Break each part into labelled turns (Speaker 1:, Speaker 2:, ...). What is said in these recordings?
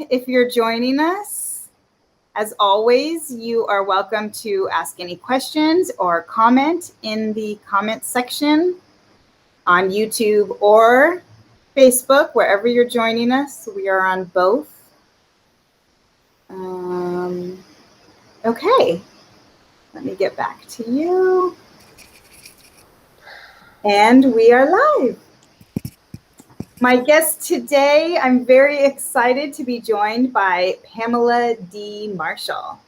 Speaker 1: if you're joining us. As always, you are welcome to ask any questions or comment in the comment section on YouTube or Facebook, wherever you're joining us. We are on both. Okay, let me get back to you. And we are live. My guest today, I'm very excited to be joined by Pamela D. Marshall.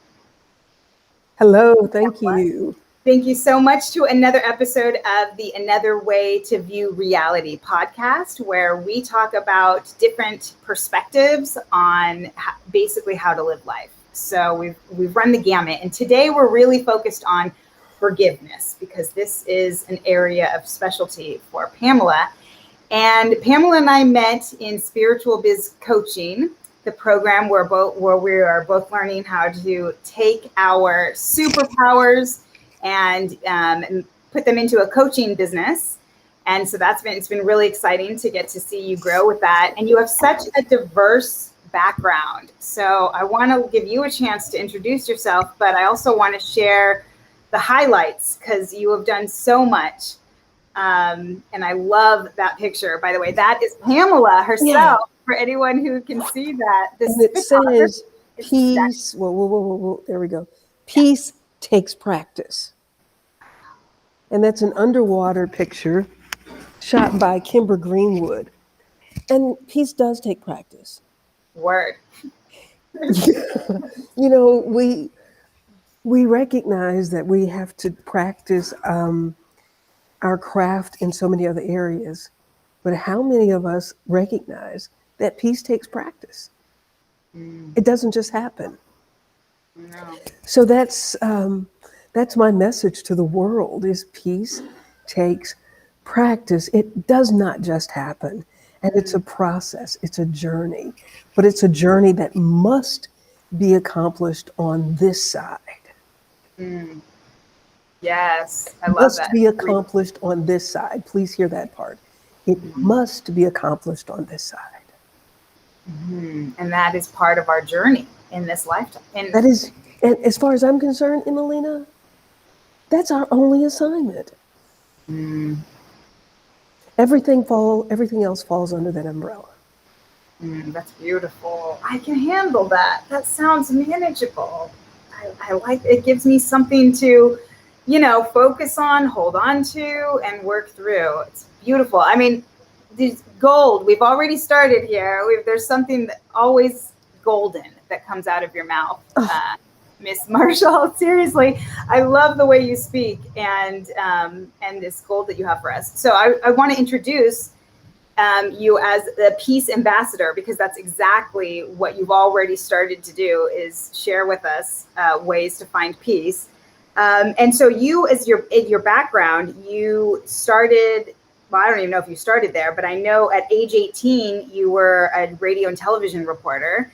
Speaker 2: Hello, thank you.
Speaker 1: Thank you so much to another episode of the Another Way to View Reality podcast, where we talk about different perspectives on basically how to live life. So we've run the gamut, and today we're really focused on forgiveness because this is an area of specialty for Pamela. And Pamela and I met in Spiritual Biz Coaching, the program where we are both learning how to take our superpowers and put them into a coaching business. And so it's been really exciting to get to see you grow with that. And you have such a diverse background. So I want to give you a chance to introduce yourself, but I also want to share the highlights because you have done so much. And I love that picture, by the way. That is Pamela herself, for anyone who can see that.
Speaker 2: And it says peace. Whoa, there we go. Peace takes practice. And that's an underwater picture shot by Kimber Greenwood. And peace does take practice.
Speaker 1: Word.
Speaker 2: You know, we recognize that we have to practice our craft in so many other areas, but how many of us recognize that peace takes practice? It doesn't just happen.
Speaker 1: No.
Speaker 2: So that's my message to the world: is peace takes practice. It does not just happen, and it's a process. It's a journey, but it's a journey that must be accomplished on this side.
Speaker 1: Yes, I love
Speaker 2: must
Speaker 1: that.
Speaker 2: be accomplished on this side. Please hear that part. It must be accomplished on this side.
Speaker 1: And that is part of our journey in this lifetime. And
Speaker 2: that is, and as far as I'm concerned, Emelina, that's our only assignment. Everything else falls under that umbrella.
Speaker 1: That's beautiful. I can handle that. That sounds manageable. I like it. Gives me something to focus on, hold on to, and work through. It's beautiful. I mean, this gold, we've already started here. There's something that always golden that comes out of your mouth, Miss Marshall. Seriously, I love the way you speak and this gold that you have for us. So I want to introduce you as the peace ambassador, because that's exactly what you've already started to do, is share with us ways to find peace. And so you, as your background, you started, well, I don't even know if you started there, but I know at age 18, you were a radio and television reporter,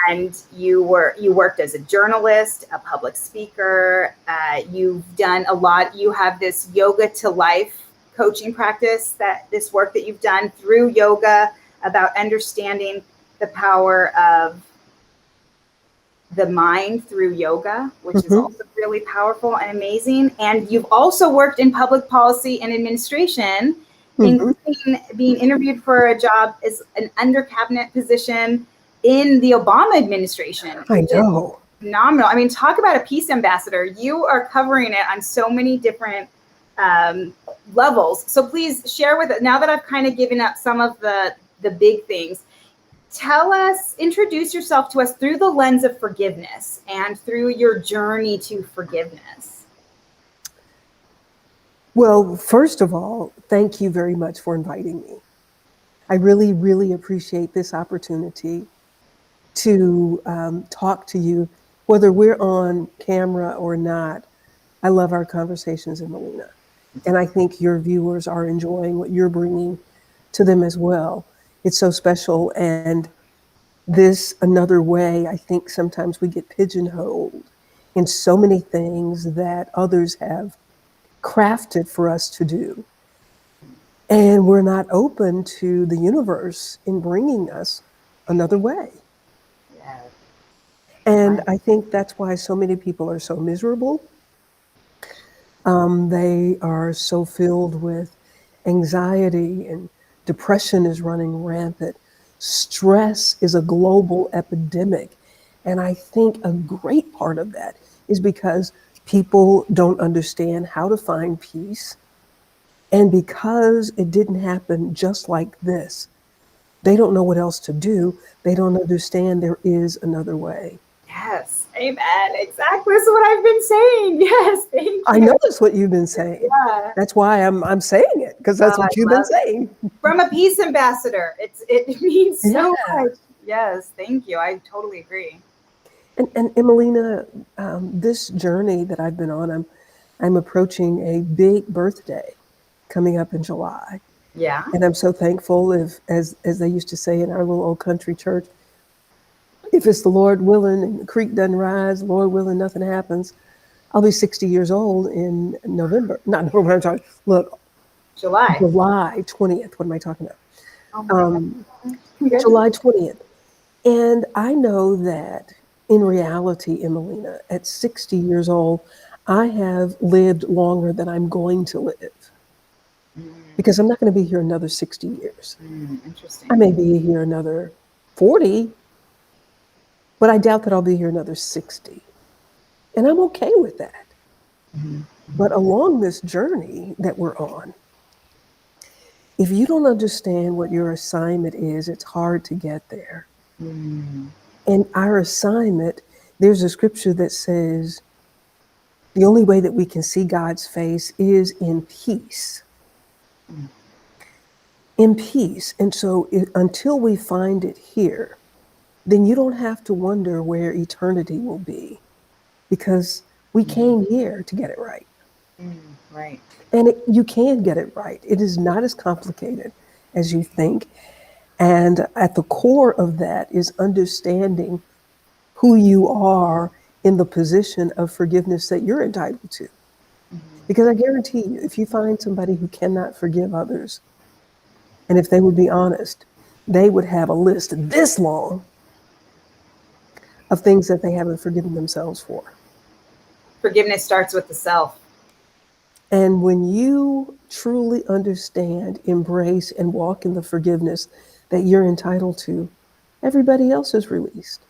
Speaker 1: and you worked as a journalist, a public speaker. You've done a lot. You have this yoga to life coaching practice, this work that you've done through yoga about understanding the power of the mind through yoga, which is also really powerful and amazing. And you've also worked in public policy and administration, including being interviewed for a job as an under cabinet position in the Obama administration.
Speaker 2: I know.
Speaker 1: Phenomenal. I mean, talk about a peace ambassador. You are covering it on so many different levels. So please share with it, now that I've kind of given up some of the big things. Introduce yourself to us through the lens of forgiveness and through your journey to forgiveness.
Speaker 2: Well, first of all, thank you very much for inviting me. I really, really appreciate this opportunity to talk to you, whether we're on camera or not. I love our conversations, Emelina, and I think your viewers are enjoying what you're bringing to them as well. It's so special. And this another way, I think sometimes we get pigeonholed in so many things that others have crafted for us to do. And we're not open to the universe in bringing us another way. And I think that's why so many people are so miserable. They are so filled with anxiety, and depression is running rampant. Stress is a global epidemic. And I think a great part of that is because people don't understand how to find peace. And because it didn't happen just like this, they don't know what else to do. They don't understand there is another way.
Speaker 1: Yes. Amen. Exactly. This is what I've been saying. Yes. Thank
Speaker 2: I
Speaker 1: you.
Speaker 2: know that's what you've been saying.
Speaker 1: Yeah.
Speaker 2: That's why I'm saying it, because
Speaker 1: Oh,
Speaker 2: that's
Speaker 1: I
Speaker 2: what you've been
Speaker 1: love it.
Speaker 2: saying.
Speaker 1: From a peace ambassador. It means so
Speaker 2: Yeah.
Speaker 1: much. Yes. Thank you. I totally agree.
Speaker 2: And Emelina, this journey that I've been on, I'm approaching a big birthday coming up in July.
Speaker 1: Yeah.
Speaker 2: And I'm so thankful, if, as they used to say in our little old country church, if it's the Lord willing and the creek doesn't rise, Lord willing, nothing happens. I'll be 60 years old in November. Not November, I'm sorry. Look,
Speaker 1: July.
Speaker 2: July 20th. What am I talking about?
Speaker 1: Oh my
Speaker 2: Um,
Speaker 1: God. Congratulations.
Speaker 2: July 20th. And I know that in reality, Emelina, at 60 years old, I have lived longer than I'm going to live, because I'm not going to be here another 60 years. I
Speaker 1: Interesting.
Speaker 2: may be here another 40, but I doubt that I'll be here another 60. And I'm okay with that. But along this journey that we're on, if you don't understand what your assignment is, it's hard to get there. And our assignment, there's a scripture that says the only way that we can see God's face is in peace. In peace. And so until we find it here, then you don't have to wonder where eternity will be, because we came here to get it right.
Speaker 1: Right.
Speaker 2: And you can get it right. It is not as complicated as you think. And at the core of that is understanding who you are in the position of forgiveness that you're entitled to. Because I guarantee you, if you find somebody who cannot forgive others, and if they would be honest, they would have a list this long of things that they haven't forgiven themselves for.
Speaker 1: Forgiveness starts with the self.
Speaker 2: And when you truly understand, embrace, and walk in the forgiveness that you're entitled to, everybody else is released.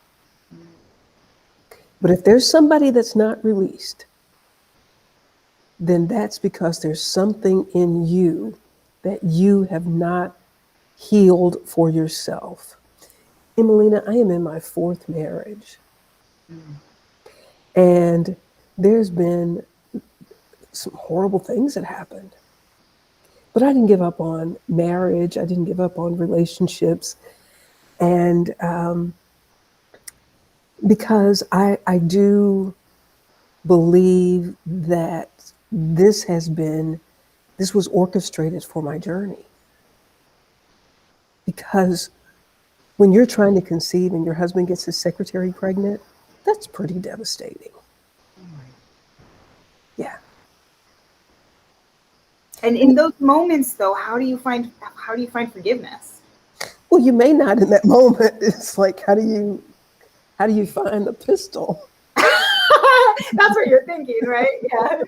Speaker 2: But if there's somebody that's not released, then that's because there's something in you that you have not healed for yourself. Emelina, I am in my 4th marriage. And there's been some horrible things that happened. But I didn't give up on marriage. I didn't give up on relationships. And because I do believe that this was orchestrated for my journey. Because when you're trying to conceive and your husband gets his secretary pregnant, that's pretty devastating. Yeah.
Speaker 1: And in those moments, though, how do you find forgiveness?
Speaker 2: Well, you may not in that moment. It's like, how do you find the pistol?
Speaker 1: That's what you're thinking, right? Yeah.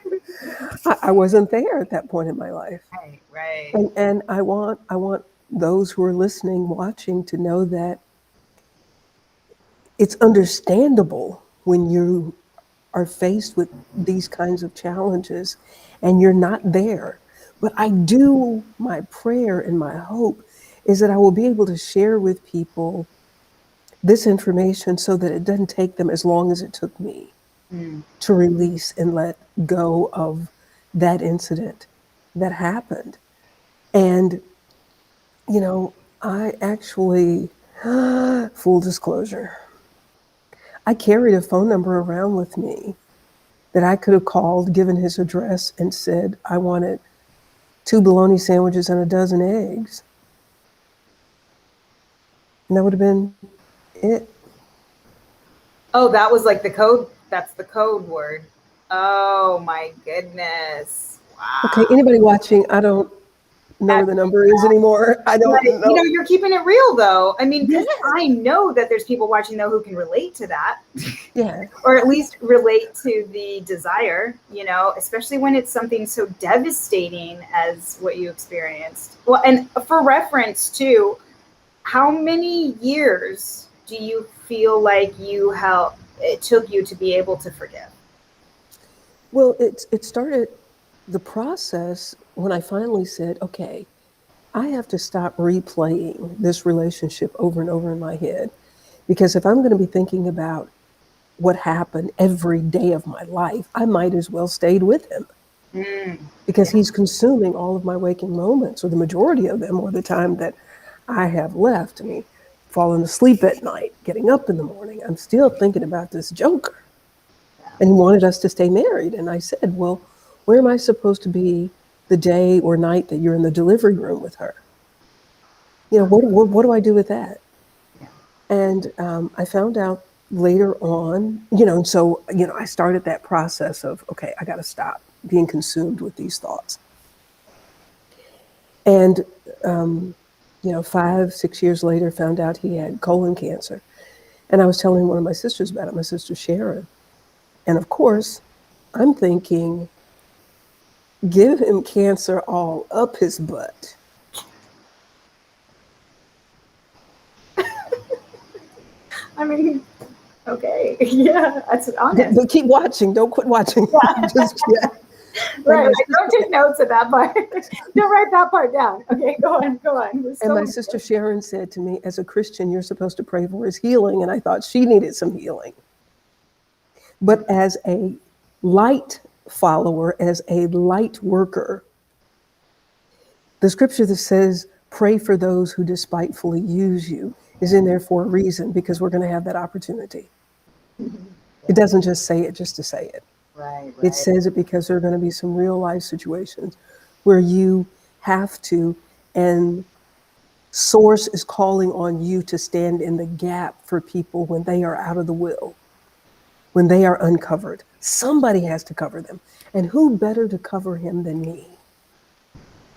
Speaker 2: I wasn't there at that point in my life.
Speaker 1: Right. Right.
Speaker 2: And I want those who are listening, watching, to know that it's understandable when you are faced with these kinds of challenges and you're not there. But my prayer and my hope is that I will be able to share with people this information so that it doesn't take them as long as it took me to release and let go of that incident that happened. And, I actually, full disclosure, I carried a phone number around with me that I could have called, given his address, and said, I wanted 2 bologna sandwiches and a dozen eggs. And that would have been it.
Speaker 1: Oh, that was like the code. That's the code word. Oh my goodness.
Speaker 2: Okay,
Speaker 1: Wow.
Speaker 2: anybody watching, know where the number is anymore. I don't
Speaker 1: But,
Speaker 2: know.
Speaker 1: you're keeping it real though. I mean, because
Speaker 2: Yes.
Speaker 1: I know that there's people watching though who can relate to that.
Speaker 2: Yeah.
Speaker 1: Or at least relate to the desire, especially when it's something so devastating as what you experienced. Well, and for reference too, how many years do you feel like it took you to be able to forgive?
Speaker 2: Well, it started the process when I finally said, okay, I have to stop replaying this relationship over and over in my head. Because if I'm going to be thinking about what happened every day of my life, I might as well stayed with him
Speaker 1: Mm,
Speaker 2: because
Speaker 1: yeah.
Speaker 2: he's consuming all of my waking moments, or the majority of them, or the time that I have left. I mean, falling asleep at night, getting up in the morning, I'm still thinking about this joker. And he wanted us to stay married. And I said, well, where am I supposed to be the day or night that you're in the delivery room with her? What do I do with that?
Speaker 1: Yeah.
Speaker 2: And I found out later on, and so, I started that process of, okay, I got to stop being consumed with these thoughts. And, 5, 6 years later, found out he had colon cancer. And I was telling one of my sisters about it, my sister Sharon. And of course, I'm thinking, give him cancer all up his butt.
Speaker 1: I mean, okay. Yeah, that's honest.
Speaker 2: But keep watching. Don't quit watching.
Speaker 1: Yeah.
Speaker 2: Just, yeah.
Speaker 1: Right. Don't take notes of that part. Don't write that part down. Okay, go on.
Speaker 2: And my sister Sharon said to me, as a Christian, you're supposed to pray for his healing. And I thought she needed some healing. But as a light follower, as a light worker, the scripture that says, pray for those who despitefully use you is in there for a reason, because we're going to have that opportunity. It doesn't just say it just to say it.
Speaker 1: Right.
Speaker 2: It says it because there are going to be some real life situations where you have to, and Source is calling on you to stand in the gap for people when they are out of the will, when they are uncovered. Somebody has to cover them. And who better to cover him than me?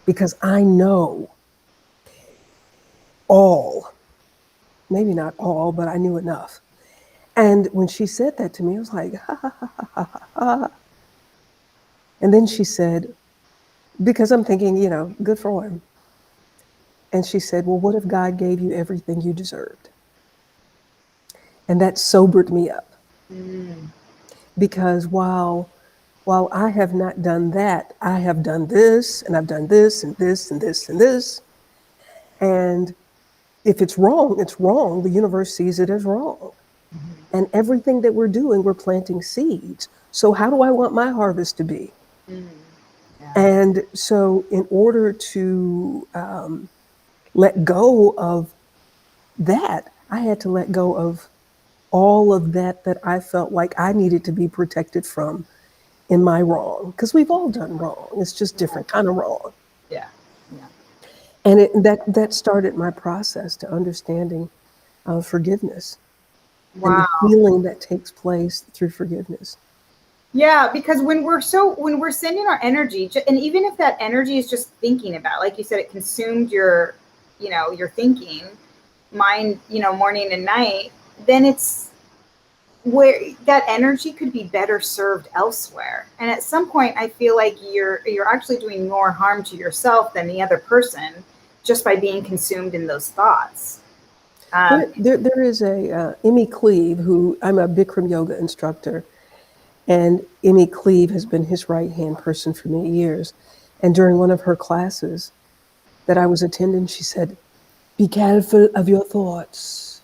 Speaker 2: Because I know all, maybe not all, but I knew enough. And when she said that to me, I was like, ha, ha, ha, ha, ha, ha. And then she said, because I'm thinking, good for him. And she said, well, what if God gave you everything you deserved? And that sobered me up. Because while I have not done that, I have done this, and I've done this, and this, and this, and this. And if it's wrong, it's wrong. The universe sees it as wrong. And everything that we're doing, we're planting seeds. So how do I want my harvest to be? And so in order to let go of that, I had to let go of all of that I felt like I needed to be protected from in my wrong. Because we've all done wrong. It's just different kind of wrong.
Speaker 1: Yeah.
Speaker 2: And that started my process to understanding forgiveness and the
Speaker 1: Wow.
Speaker 2: healing that takes place through forgiveness.
Speaker 1: Yeah, because when we're sending our energy, and even if that energy is just thinking about, like you said, it consumed your thinking mind, morning and night, then it's where that energy could be better served elsewhere. And at some point, I feel like you're actually doing more harm to yourself than the other person just by being consumed in those thoughts.
Speaker 2: There is a Emmy Cleave, who I'm a Bikram yoga instructor, and Emmy Cleave has been his right-hand person for many years. And during one of her classes that I was attending, she said, be careful of your thoughts.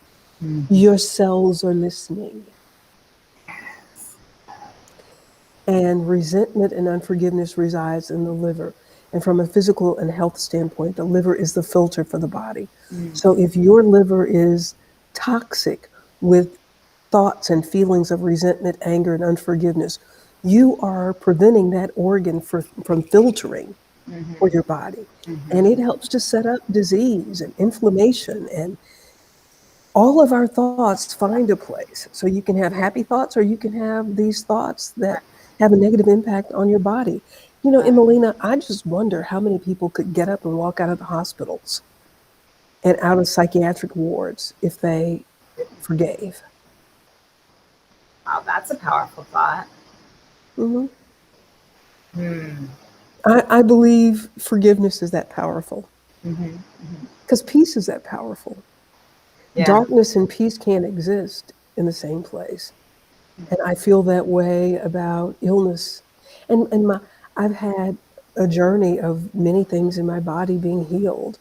Speaker 2: Your cells are listening. And resentment and unforgiveness resides in the liver. And from a physical and health standpoint, the liver is the filter for the body. So if your liver is toxic with thoughts and feelings of resentment, anger, and unforgiveness, you are preventing that organ from filtering for your body. And it helps to set up disease and inflammation, and all of our thoughts find a place. So you can have happy thoughts, or you can have these thoughts that have a negative impact on your body. You know, Emelina, I just wonder how many people could get up and walk out of the hospitals and out of psychiatric wards if they forgave.
Speaker 1: Wow, that's a powerful thought.
Speaker 2: Hmm.
Speaker 1: Hmm.
Speaker 2: I believe forgiveness is that powerful
Speaker 1: Hmm.
Speaker 2: because peace is that powerful.
Speaker 1: Yeah.
Speaker 2: Darkness and peace can't exist in the same place. And I feel that way about illness. And I've had a journey of many things in my body being healed.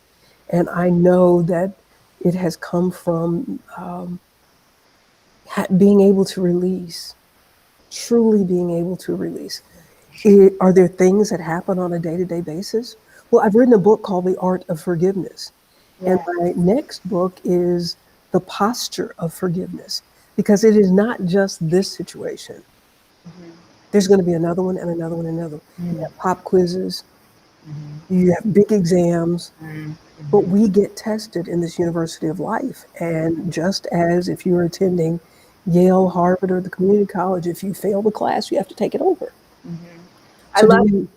Speaker 2: And I know that it has come from being able to release, truly being able to release. Are there things that happen on a day to day basis? Well, I've written a book called The Art of Forgiveness. And
Speaker 1: Yeah.
Speaker 2: my next book is The Posture of Forgiveness, because it is not just this situation. There's going to be another one and another one and another. You have pop quizzes, you have big exams, but we get tested in this university of life. And just as if you were attending Yale, Harvard, or the community college, if you fail the class, you have to take it over.
Speaker 1: I
Speaker 2: So
Speaker 1: love.
Speaker 2: do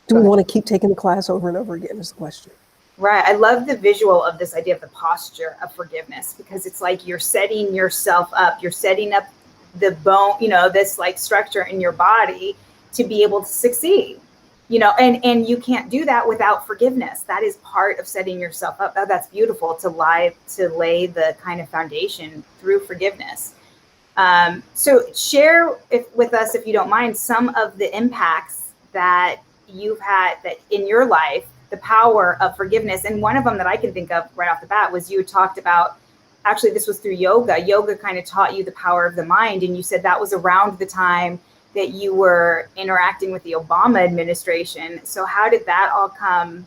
Speaker 1: Go
Speaker 2: we
Speaker 1: ahead.
Speaker 2: want to keep taking the class over and over again is the question.
Speaker 1: Right. I love the visual of this idea of the posture of forgiveness because it's like you're setting yourself up, you're setting up the bone, this like structure in your body to be able to succeed. And you can't do that without forgiveness. That is part of setting yourself up. Oh, that's beautiful to lay the kind of foundation through forgiveness. So share with us, if you don't mind, some of the impacts that you've had that in your life, the power of forgiveness. And one of them that I can think of right off the bat was you talked about, actually, this was through yoga. Yoga kind of taught you the power of the mind. And you said that was around the time that you were interacting with the Obama administration. So how did that all come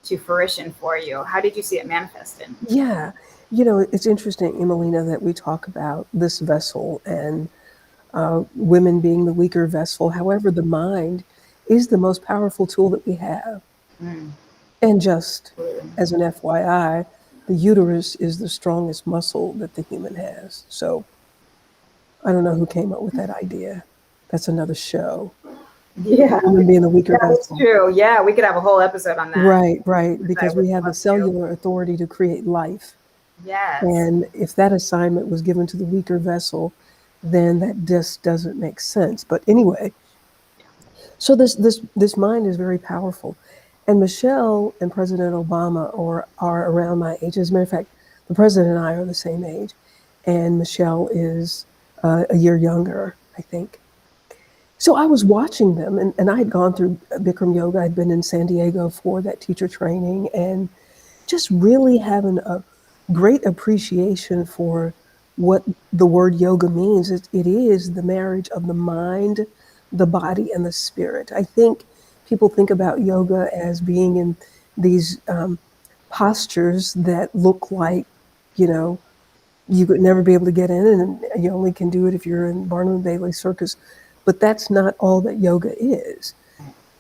Speaker 1: to fruition for you? How did you see it manifested?
Speaker 2: Yeah. You know, it's interesting, Emelina, that we talk about this vessel and women being the weaker vessel. However, the mind is the most powerful tool that we have.
Speaker 1: Mm.
Speaker 2: And just as an FYI, the uterus is the strongest muscle that the human has. So I don't know who came up with that idea. That's another show.
Speaker 1: Yeah,
Speaker 2: Woman being the weaker
Speaker 1: that is
Speaker 2: vessel.
Speaker 1: true. Yeah, we could have a whole episode on that.
Speaker 2: Right,
Speaker 1: I
Speaker 2: because
Speaker 1: would
Speaker 2: we have the
Speaker 1: love to.
Speaker 2: cellular authority to create life.
Speaker 1: Yes.
Speaker 2: And if that assignment was given to the weaker vessel, then that just doesn't make sense. But anyway, so this mind is very powerful. And Michelle and President Obama are around my age. As a matter of fact, the president and I are the same age. And Michelle is a year younger, I think. So I was watching them, and I had gone through Bikram yoga. I'd been in San Diego for that teacher training, and just really having a great appreciation for what the word yoga means. It is the marriage of the mind, the body, and the spirit. I think people think about yoga as being in these postures that look like, you know, you could never be able to get in, and you only can do it if you're in Barnum and Bailey Circus. But that's not all that yoga is.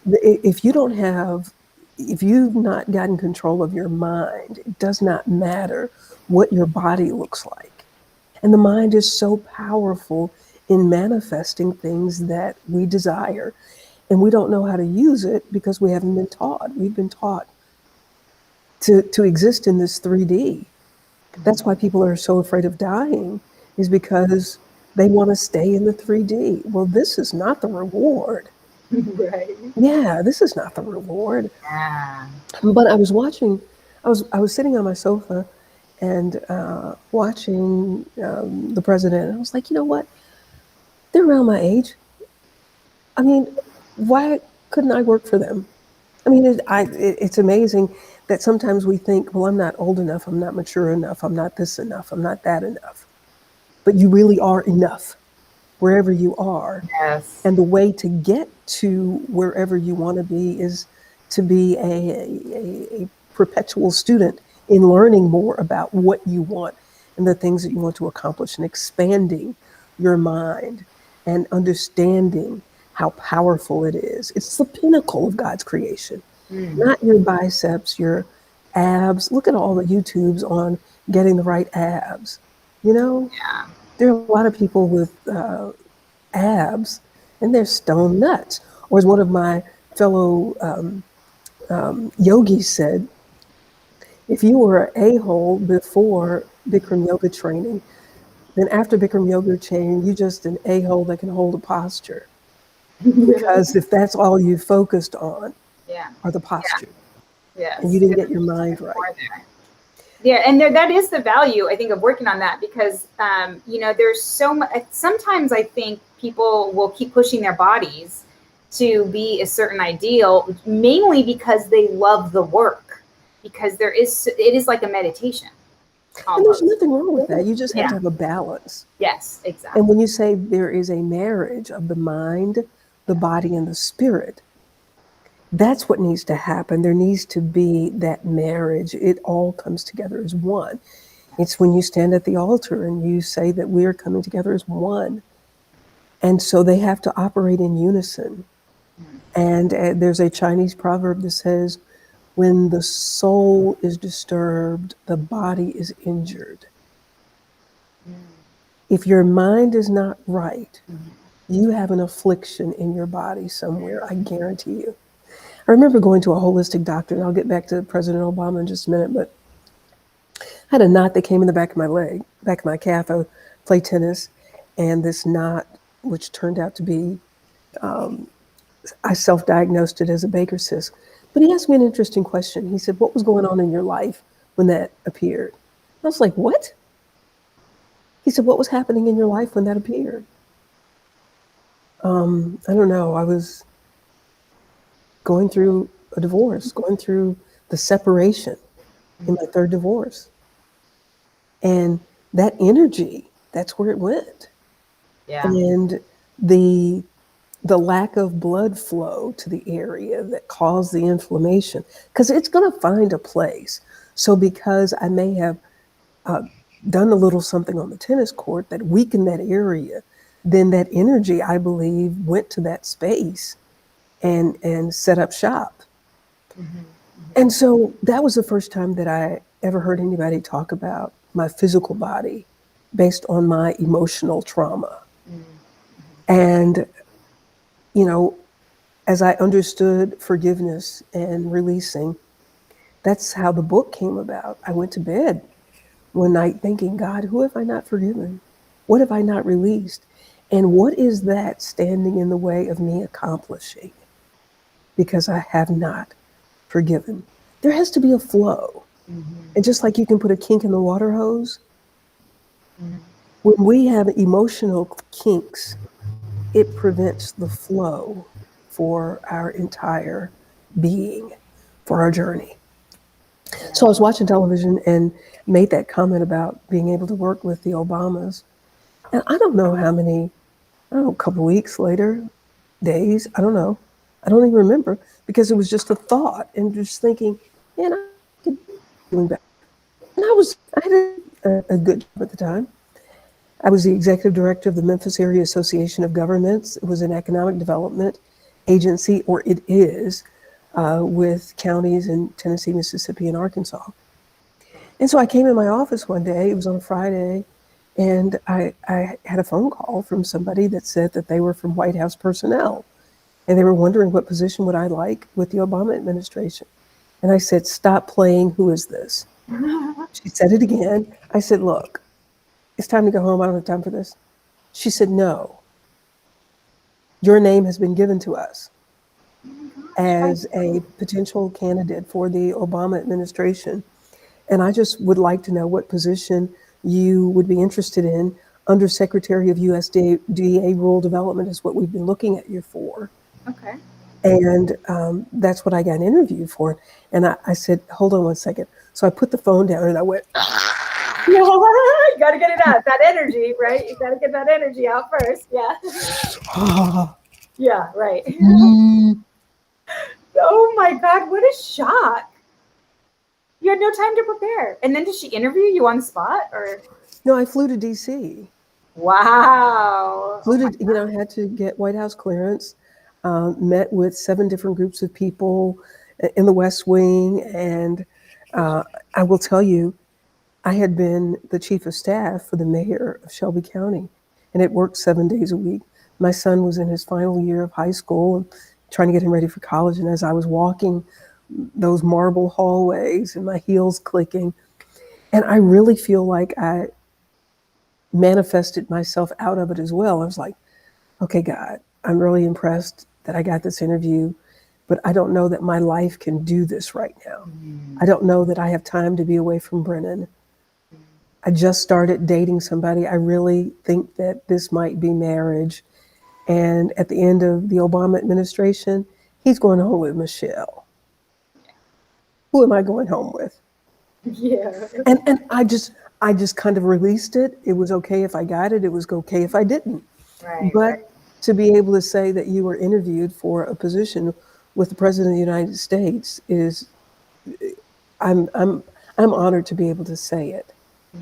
Speaker 2: If you don't have, if you've not gotten control of your mind, it does not matter what your body looks like. And the mind is so powerful in manifesting things that we desire. And we don't know how to use it because we haven't been taught. We've been taught to exist in this 3D. That's why people are so afraid of dying, is because they want to stay in the 3D. Well, this is not the reward.
Speaker 1: Right.
Speaker 2: Yeah, this is not the reward.
Speaker 1: Yeah.
Speaker 2: But I was watching, I was sitting on my sofa and watching the president. And I was like, you know what? They're around my age. I mean, why couldn't I work for them? I mean, it's amazing that sometimes we think, well, I'm not old enough, I'm not mature enough, I'm not this enough, I'm not that enough. But you really are enough wherever you are.
Speaker 1: Yes.
Speaker 2: And the way to get to wherever you want to be is to be a perpetual student in learning more about what you want and the things that you want to accomplish and expanding your mind and understanding how powerful it is. It's the pinnacle of God's creation,
Speaker 1: Mm.
Speaker 2: not your biceps, your abs. Look at all the YouTubes on getting the right abs. You know,
Speaker 1: Yeah.
Speaker 2: there are a lot of people with abs and they're stone nuts. Or as one of my fellow yogis said, if you were an a-hole before Bikram yoga training, then after Bikram yoga training, you're just an a-hole that can hold a posture. Because if that's all you focused on
Speaker 1: Yeah.
Speaker 2: are the
Speaker 1: Yeah.
Speaker 2: posture, and you
Speaker 1: Yes.
Speaker 2: didn't
Speaker 1: There's
Speaker 2: get your mind
Speaker 1: something
Speaker 2: right.
Speaker 1: more there. Yeah, and that is the value, I think, of working on that, because there's so much. Sometimes I think people will keep pushing their bodies to be a certain ideal, mainly because they love the work, because it is like a meditation
Speaker 2: And there's
Speaker 1: almost.
Speaker 2: nothing wrong with that. You just have
Speaker 1: Yeah.
Speaker 2: to have a balance.
Speaker 1: Yes.
Speaker 2: And
Speaker 1: Exactly.
Speaker 2: when you say there is a marriage of the mind, the body, and the spirit, that's what needs to happen. There needs to be that marriage. It all comes together as one. It's when you stand at the altar and you say that we are coming together as one. And so they have to operate in unison. And there's a Chinese proverb that says, when the soul is disturbed, the body is injured. If your mind is not right, you have an affliction in your body somewhere, I guarantee you. I remember going to a holistic doctor, and I'll get back to President Obama in just a minute, but I had a knot that came in the back of my leg, back of my calf. I played tennis, and this knot, which turned out to be, I self-diagnosed it as a Baker's cyst. But he asked me an interesting question. He said, what was going on in your life when that appeared? I was like, what? He said, what was happening in your life when that appeared? I don't know. I was going through a divorce, going through the separation in my third divorce. And that energy, that's where it went.
Speaker 1: Yeah.
Speaker 2: And the the lack of blood flow to the area that caused the inflammation, because it's going to find a place. So because I may have uh, done a little something on the tennis court that weakened that area, then that energy, I believe, went to that space and set up shop. And so that was the first time that I ever heard anybody talk about my physical body based on my emotional trauma. And, you know, as I understood forgiveness and releasing, that's how the book came about. I went to bed one night thinking, God, who have I not forgiven? What have I not released? And what is that standing in the way of me accomplishing? Because I have not forgiven. There has to be a flow. And just like you can put a kink in the water hose, when we have emotional kinks, it prevents the flow for our entire being, for our journey. So I was watching television and made that comment about being able to work with the Obamas. And I don't know how many, I don't know, a couple weeks later, days, I don't know. I don't even remember because it was just a thought and just thinking, man, I could be doing better. And I had a good job at the time. I was the executive director of the Memphis Area Association of Governments. It was an economic development agency, or it is, with counties in Tennessee, Mississippi, and Arkansas. And so I came in my office one day, it was on a Friday, and I had a phone call from somebody that said that they were from White House personnel. And they were wondering what position would I like with the Obama administration. And I said, stop playing, who is this? She said it again. I said, look, it's time to go home. I don't have time for this. She said, no, your name has been given to us as a potential candidate for the Obama administration. And I just would like to know what position you would be interested in. Undersecretary of USDA Rural Development is what we've been looking at you for.
Speaker 1: Okay.
Speaker 2: And that's what I got interviewed for. And I said, hold on one second. So I put the phone down and I went,
Speaker 1: You got to get it out. That energy, right? You got to get that energy out first. Yeah. Yeah, right. Oh my God, what a shock. You had no time to prepare. And then did she interview you on the spot or?
Speaker 2: No, I flew to DC.
Speaker 1: Wow.
Speaker 2: Flew to, you know, I had to get White House clearance, met with 7 different groups of people in the West Wing. And I will tell you, I had been the chief of staff for the mayor of Shelby County, and it worked 7 days a week. My son was in his final year of high school, and trying to get him ready for college. And as I was walking those marble hallways and my heels clicking, and I really feel like I manifested myself out of it as well. I was like, okay, God, I'm really impressed that I got this interview, but I don't know that my life can do this right now. I don't know that I have time to be away from Brennan. I just started dating somebody. I really think that this might be marriage. And at the end of the Obama administration, he's going home with Michelle. Who am I going home with?
Speaker 1: Yeah.
Speaker 2: And I just kind of released it. It was okay if I got it. It was okay if I didn't.
Speaker 1: Right.
Speaker 2: But to be able to say that you were interviewed for a position with the President of the United States is, I'm honored to be able to say it.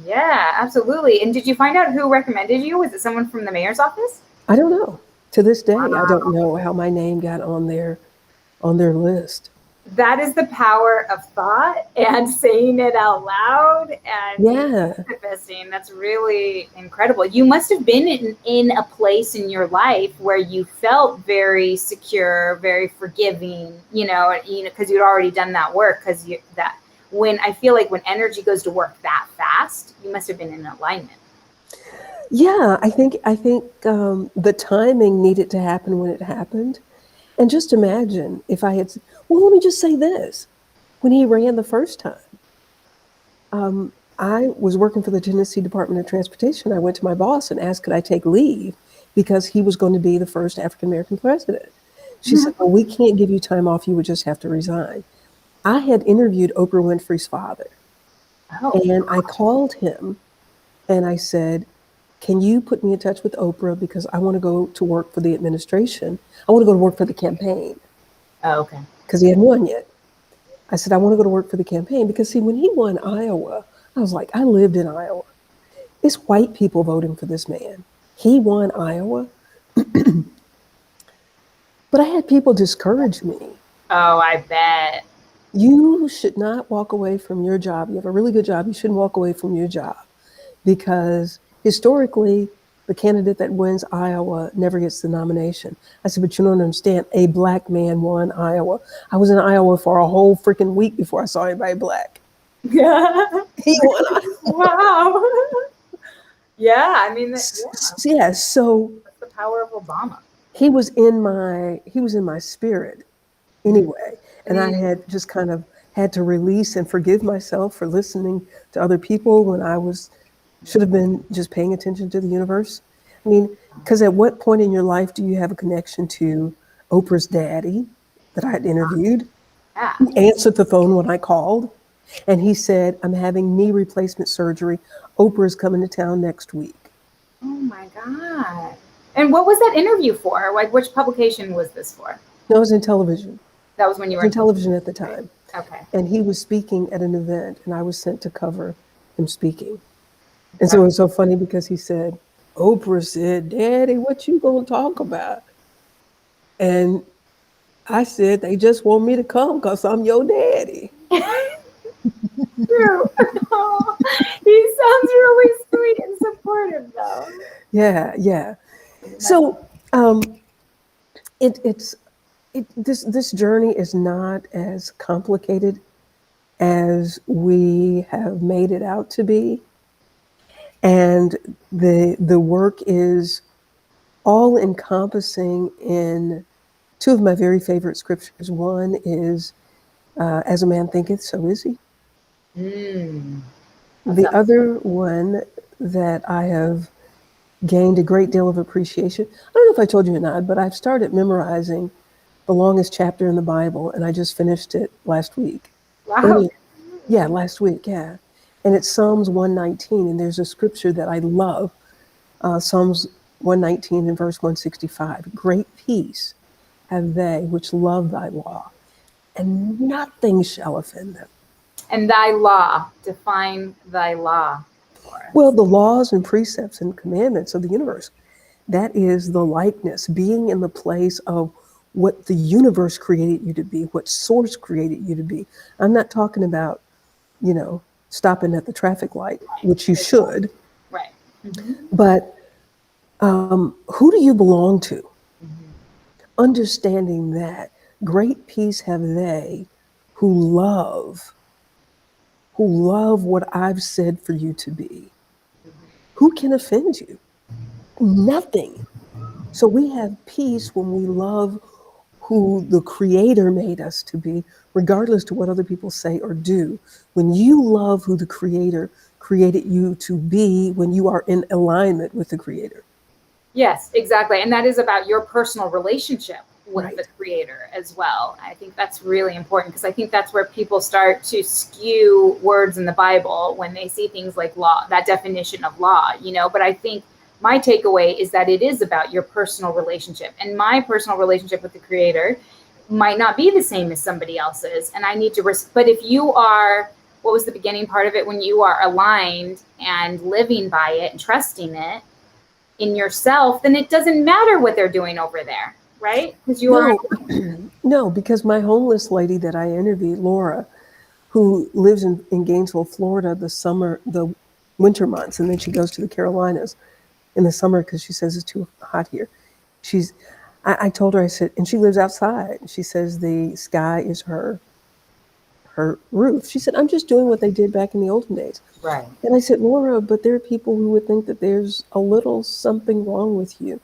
Speaker 1: Yeah, absolutely. And did you find out who recommended you? Was it someone from the mayor's office?
Speaker 2: I don't know. To this day,
Speaker 1: Wow.
Speaker 2: I don't know how my name got on their list.
Speaker 1: That is the power of thought and saying it out loud and
Speaker 2: Yeah.
Speaker 1: manifesting. That's really incredible. You must have been in a place in your life where you felt very secure, very forgiving, because you'd already done that work. When I feel like when energy goes to work that fast, you must have been in alignment.
Speaker 2: Yeah, I think the timing needed to happen when it happened. And just imagine if I had, well, let me just say this. When he ran the first time, I was working for the Tennessee Department of Transportation. I went to my boss and asked, could I take leave because he was going to be the first African-American president. She said, well, we can't give you time off. You would just have to resign. I had interviewed Oprah Winfrey's father.
Speaker 1: Oh.
Speaker 2: And I called him and I said, can you put me in touch with Oprah because I want to go to work for the administration. I want to go to work for the campaign.
Speaker 1: Oh, okay.
Speaker 2: Because he hadn't won yet. I said, I want to go to work for the campaign because, see, when he won Iowa, I was like, I lived in Iowa. It's white people voting for this man. He won Iowa. But I had people discourage me.
Speaker 1: Oh, I bet.
Speaker 2: You should not walk away from your job. You have a really good job. You shouldn't walk away from your job because historically, the candidate that wins Iowa never gets the nomination. I said, but you don't understand. A black man won Iowa. I was in Iowa for a whole freaking week before I saw anybody black.
Speaker 1: Yeah.
Speaker 2: He won Iowa.
Speaker 1: Wow. Yeah, I mean,
Speaker 2: Yeah, so
Speaker 1: that's the power of Obama.
Speaker 2: he was in my spirit anyway. And I had just kind of had to release and forgive myself for listening to other people when I should have been just paying attention to the universe. I mean, because at what point in your life do you have a connection to Oprah's daddy that I had interviewed?
Speaker 1: Yeah.
Speaker 2: He answered the phone when I called, and he said, I'm having knee replacement surgery. Oprah's coming to town next week.
Speaker 1: Oh my God. And what was that interview for? Like, which publication was this for?
Speaker 2: No, it was in television.
Speaker 1: That was when you were
Speaker 2: in television at the time.
Speaker 1: Okay.
Speaker 2: And he was speaking at an event, and I was sent to cover him speaking. And so it was so funny because he said, Oprah said, Daddy, what you gonna talk about? And I said, they just want me to come because I'm your daddy.
Speaker 1: True. Oh, he sounds really sweet and supportive, though.
Speaker 2: Yeah, yeah. So this journey is not as complicated as we have made it out to be. And the work is all encompassing in two of my very favorite scriptures. One is, as a man thinketh, so is he. The other one that I have gained a great deal of appreciation. I don't know if I told you or not, but I've started memorizing the longest chapter in the Bible, and I just finished it last week.
Speaker 1: Wow.
Speaker 2: Yeah, last week, yeah. And it's Psalms 119, and there's a scripture that I love, Psalms 119 and verse 165. Great peace have they which love thy law, and nothing shall offend them.
Speaker 1: And thy law, define thy law for us.
Speaker 2: Well, the laws and precepts and commandments of the universe, that is the likeness, being in the place of what the universe created you to be, what source created you to be. I'm not talking about, stopping at the traffic light, which you should.
Speaker 1: Right.
Speaker 2: But who do you belong to? understanding that great peace have they who love what I've said for you to be. Who can offend you? Nothing. So we have peace when we love who the Creator made us to be, regardless to what other people say or do. When you love who the Creator created you to be, when you are in alignment with the Creator.
Speaker 1: Yes, exactly. And that is about your personal relationship with
Speaker 2: Right.
Speaker 1: the Creator as well. I think that's really important, because I think that's where people start to skew words in the Bible when they see things like law, that definition of law, but I think my takeaway is that it is about your personal relationship, and my personal relationship with the Creator might not be the same as somebody else's. And I need to, but if you are, what was the beginning part of it? When you are aligned and living by it and trusting it in yourself, then it doesn't matter what they're doing over there, right? Because you are.
Speaker 2: No, because my homeless lady that I interviewed, Laura, who lives in Gainesville, Florida, the winter months, and then she goes to the Carolinas in the summer because she says it's too hot here. I told her, I said, and she lives outside. She says the sky is her roof. She said, I'm just doing what they did back in the olden days.
Speaker 1: Right.
Speaker 2: And I said, Laura, but there are people who would think that there's a little something wrong with you.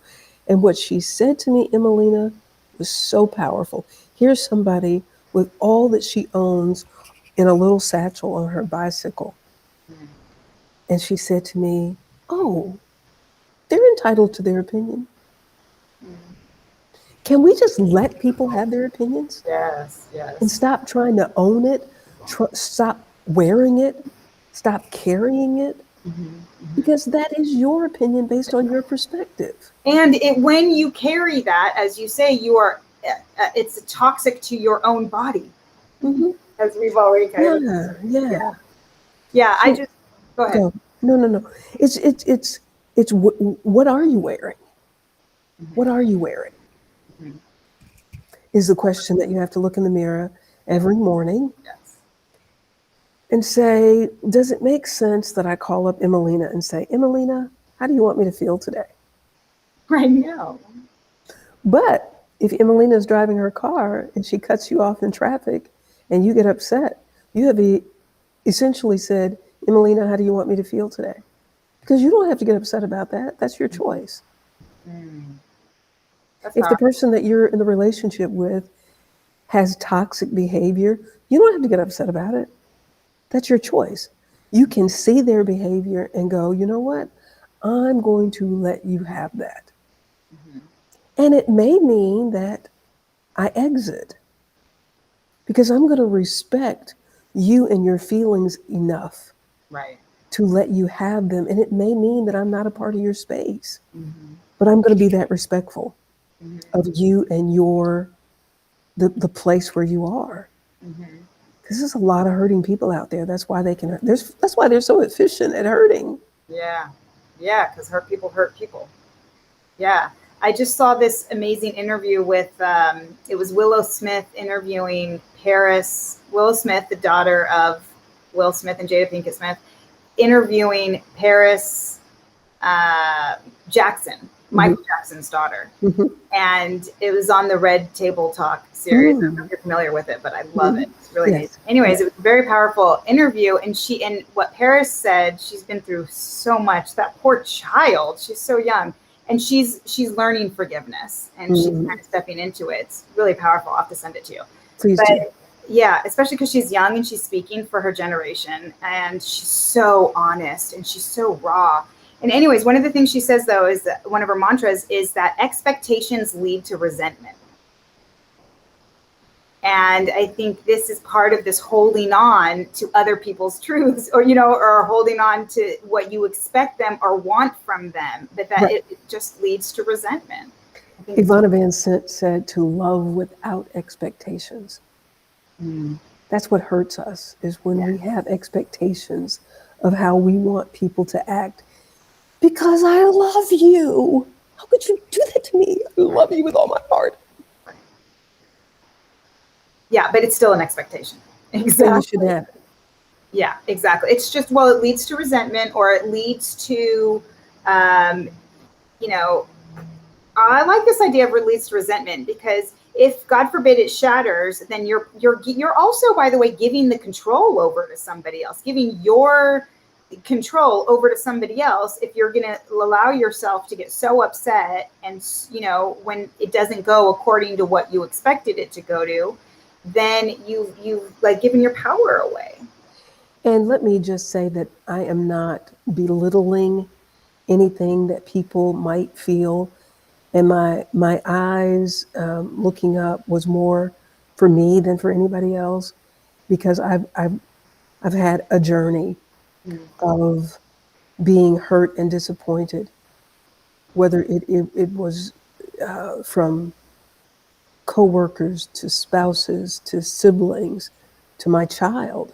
Speaker 2: And what she said to me, Emelina, was so powerful. Here's somebody with all that she owns in a little satchel on her bicycle.
Speaker 1: Mm.
Speaker 2: And she said to me, oh, they're entitled to their opinion.
Speaker 1: Mm.
Speaker 2: Can we just let people have their opinions?
Speaker 1: Yes,
Speaker 2: And
Speaker 1: yes.
Speaker 2: stop trying to own it, stop wearing it, stop carrying it, because that is your opinion based on your perspective.
Speaker 1: And when you carry that, as you say, you are, it's toxic to your own body,
Speaker 2: Mm-hmm.
Speaker 1: as we've already kind of.
Speaker 2: Yeah.
Speaker 1: Yeah, I
Speaker 2: So
Speaker 1: just, go ahead.
Speaker 2: go. No. It's what are you wearing? What are you wearing?
Speaker 1: Mhm.
Speaker 2: Is the question that you have to look in the mirror every morning
Speaker 1: Yes.
Speaker 2: and say, does it make sense that I call up Emelina and say, Emelina, how do you want me to feel today?
Speaker 1: I know.
Speaker 2: But if Emelina is driving her car and she cuts you off in traffic and you get upset, you have essentially said, Emelina, how do you want me to feel today? Because you don't have to get upset about that. That's your choice.
Speaker 1: Mm. That's
Speaker 2: If the
Speaker 1: powerful.
Speaker 2: person that you're in the relationship with has toxic behavior, you don't have to get upset about it. That's your choice. You can see their behavior and go, you know what? I'm going to let you have that.
Speaker 1: Mhm.
Speaker 2: And it may mean that I exit because I'm going to respect you and your feelings enough
Speaker 1: Right.
Speaker 2: to let you have them. And it may mean that I'm not a part of your space,
Speaker 1: Mm-hmm.
Speaker 2: but I'm going to be that respectful
Speaker 1: Mm-hmm.
Speaker 2: of you and the place where you are.
Speaker 1: Mm-hmm.
Speaker 2: Because there's a lot of hurting people out there. That's why that's why they're so efficient at hurting.
Speaker 1: Yeah. Yeah, because hurt people. Yeah. I just saw this amazing interview with, it was Willow Smith interviewing Willow Smith, the daughter of Will Smith and Jada Pinkett Smith, interviewing Paris Jackson,
Speaker 2: Mm-hmm.
Speaker 1: Michael Jackson's daughter.
Speaker 2: Mm-hmm.
Speaker 1: And it was on the Red Table Talk series. I don't know
Speaker 2: Mm-hmm.
Speaker 1: if you're familiar with it, but I love
Speaker 2: Mm-hmm.
Speaker 1: it. It's really amazing.
Speaker 2: Yes.
Speaker 1: Anyways,
Speaker 2: Yes.
Speaker 1: it was a very powerful interview. And what Paris said, she's been through so much. That poor child, she's so young. And she's learning forgiveness, and she's
Speaker 2: Mm-hmm.
Speaker 1: kind of stepping into it. It's really powerful. I'll have to send it to you.
Speaker 2: Please do.
Speaker 1: But yeah, especially because she's young and she's speaking for her generation, and she's so honest and she's so raw. And anyways, one of the things she says though is that one of her mantras is that expectations lead to resentment. And I think this is part of this holding on to other people's truths, or holding on to what you expect them or want from them, but that
Speaker 2: Right.
Speaker 1: it just leads to resentment. I think it's.
Speaker 2: Ivana Van Sant said to love without expectations.
Speaker 1: Mm.
Speaker 2: That's what hurts us, is when
Speaker 1: Yeah.
Speaker 2: we have expectations of how we want people to act. Because I love you. How could you do that to me? I love you with all my heart.
Speaker 1: Yeah, but it's still an expectation.
Speaker 2: And you should
Speaker 1: Exactly.
Speaker 2: have it.
Speaker 1: Yeah, exactly. It's just, well, it leads to resentment, or it leads to, um, you know, I like this idea of released resentment, because if God forbid it shatters, then you're also, by the way, giving the control over to somebody else, giving your control over to somebody else. If you're going to allow yourself to get so upset, and when it doesn't go according to what you expected it to go to, then you've like given your power away.
Speaker 2: And let me just say that I am not belittling anything that people might feel. And my eyes looking up was more for me than for anybody else, because I've had a journey
Speaker 1: Mm.
Speaker 2: of being hurt and disappointed, whether it was from coworkers to spouses to siblings to my child.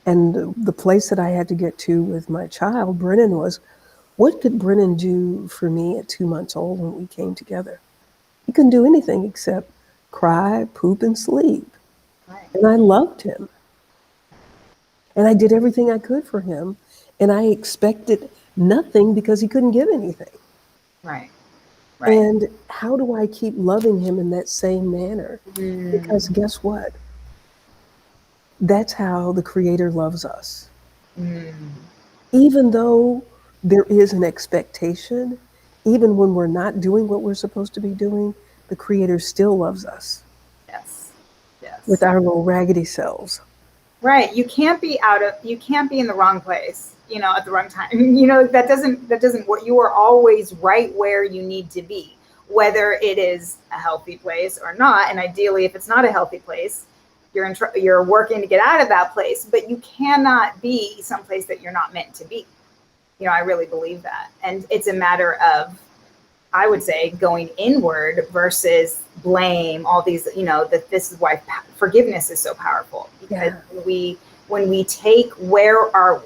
Speaker 2: And the place that I had to get to with my child, Brennan, was, what could Brennan do for me at 2 months old when we came together? He couldn't do anything except cry, poop, and sleep.
Speaker 1: Right.
Speaker 2: And I loved him. And I did everything I could for him. And I expected nothing because he couldn't give anything.
Speaker 1: Right. Right.
Speaker 2: And how do I keep loving him in that same manner? Because guess what? That's how the Creator loves us.
Speaker 1: Mm.
Speaker 2: Even though there is an expectation, even when we're not doing what we're supposed to be doing, the Creator still loves us.
Speaker 1: Yes. Yes.
Speaker 2: With our little raggedy selves.
Speaker 1: Right. You can't be in the wrong place, at the wrong time. That doesn't work. You are always right where you need to be, whether it is a healthy place or not. And ideally, if it's not a healthy place, you're working to get out of that place, but you cannot be someplace that you're not meant to be. I really believe that. And it's a matter of, I would say, going inward versus blame, all these, that this is why forgiveness is so powerful, because when we take where our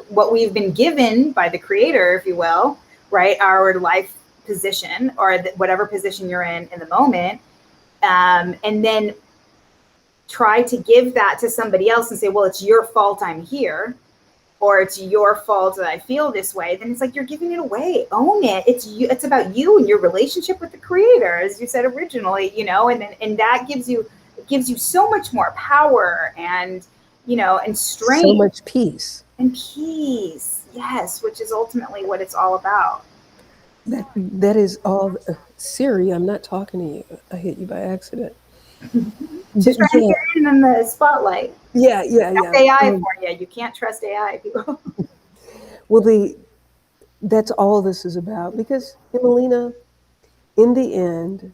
Speaker 1: what we've been given by the Creator, if you will, right, our life position, or whatever position you're in the moment, and then try to give that to somebody else and say, well, it's your fault I'm here, or it's your fault that I feel this way, then it's like you're giving it away. Own it. It's about you and your relationship with the Creator, as you said originally, and that gives you so much more power and and strength.
Speaker 2: So much peace.
Speaker 1: And peace. Yes, which is ultimately what it's all about.
Speaker 2: That is all. Siri, I'm not talking to you. I hit you by accident.
Speaker 1: Just trying to get in the spotlight.
Speaker 2: Yeah.
Speaker 1: That's AI for you. You can't trust AI people.
Speaker 2: Well, that's all this is about, because Emelina, in the end,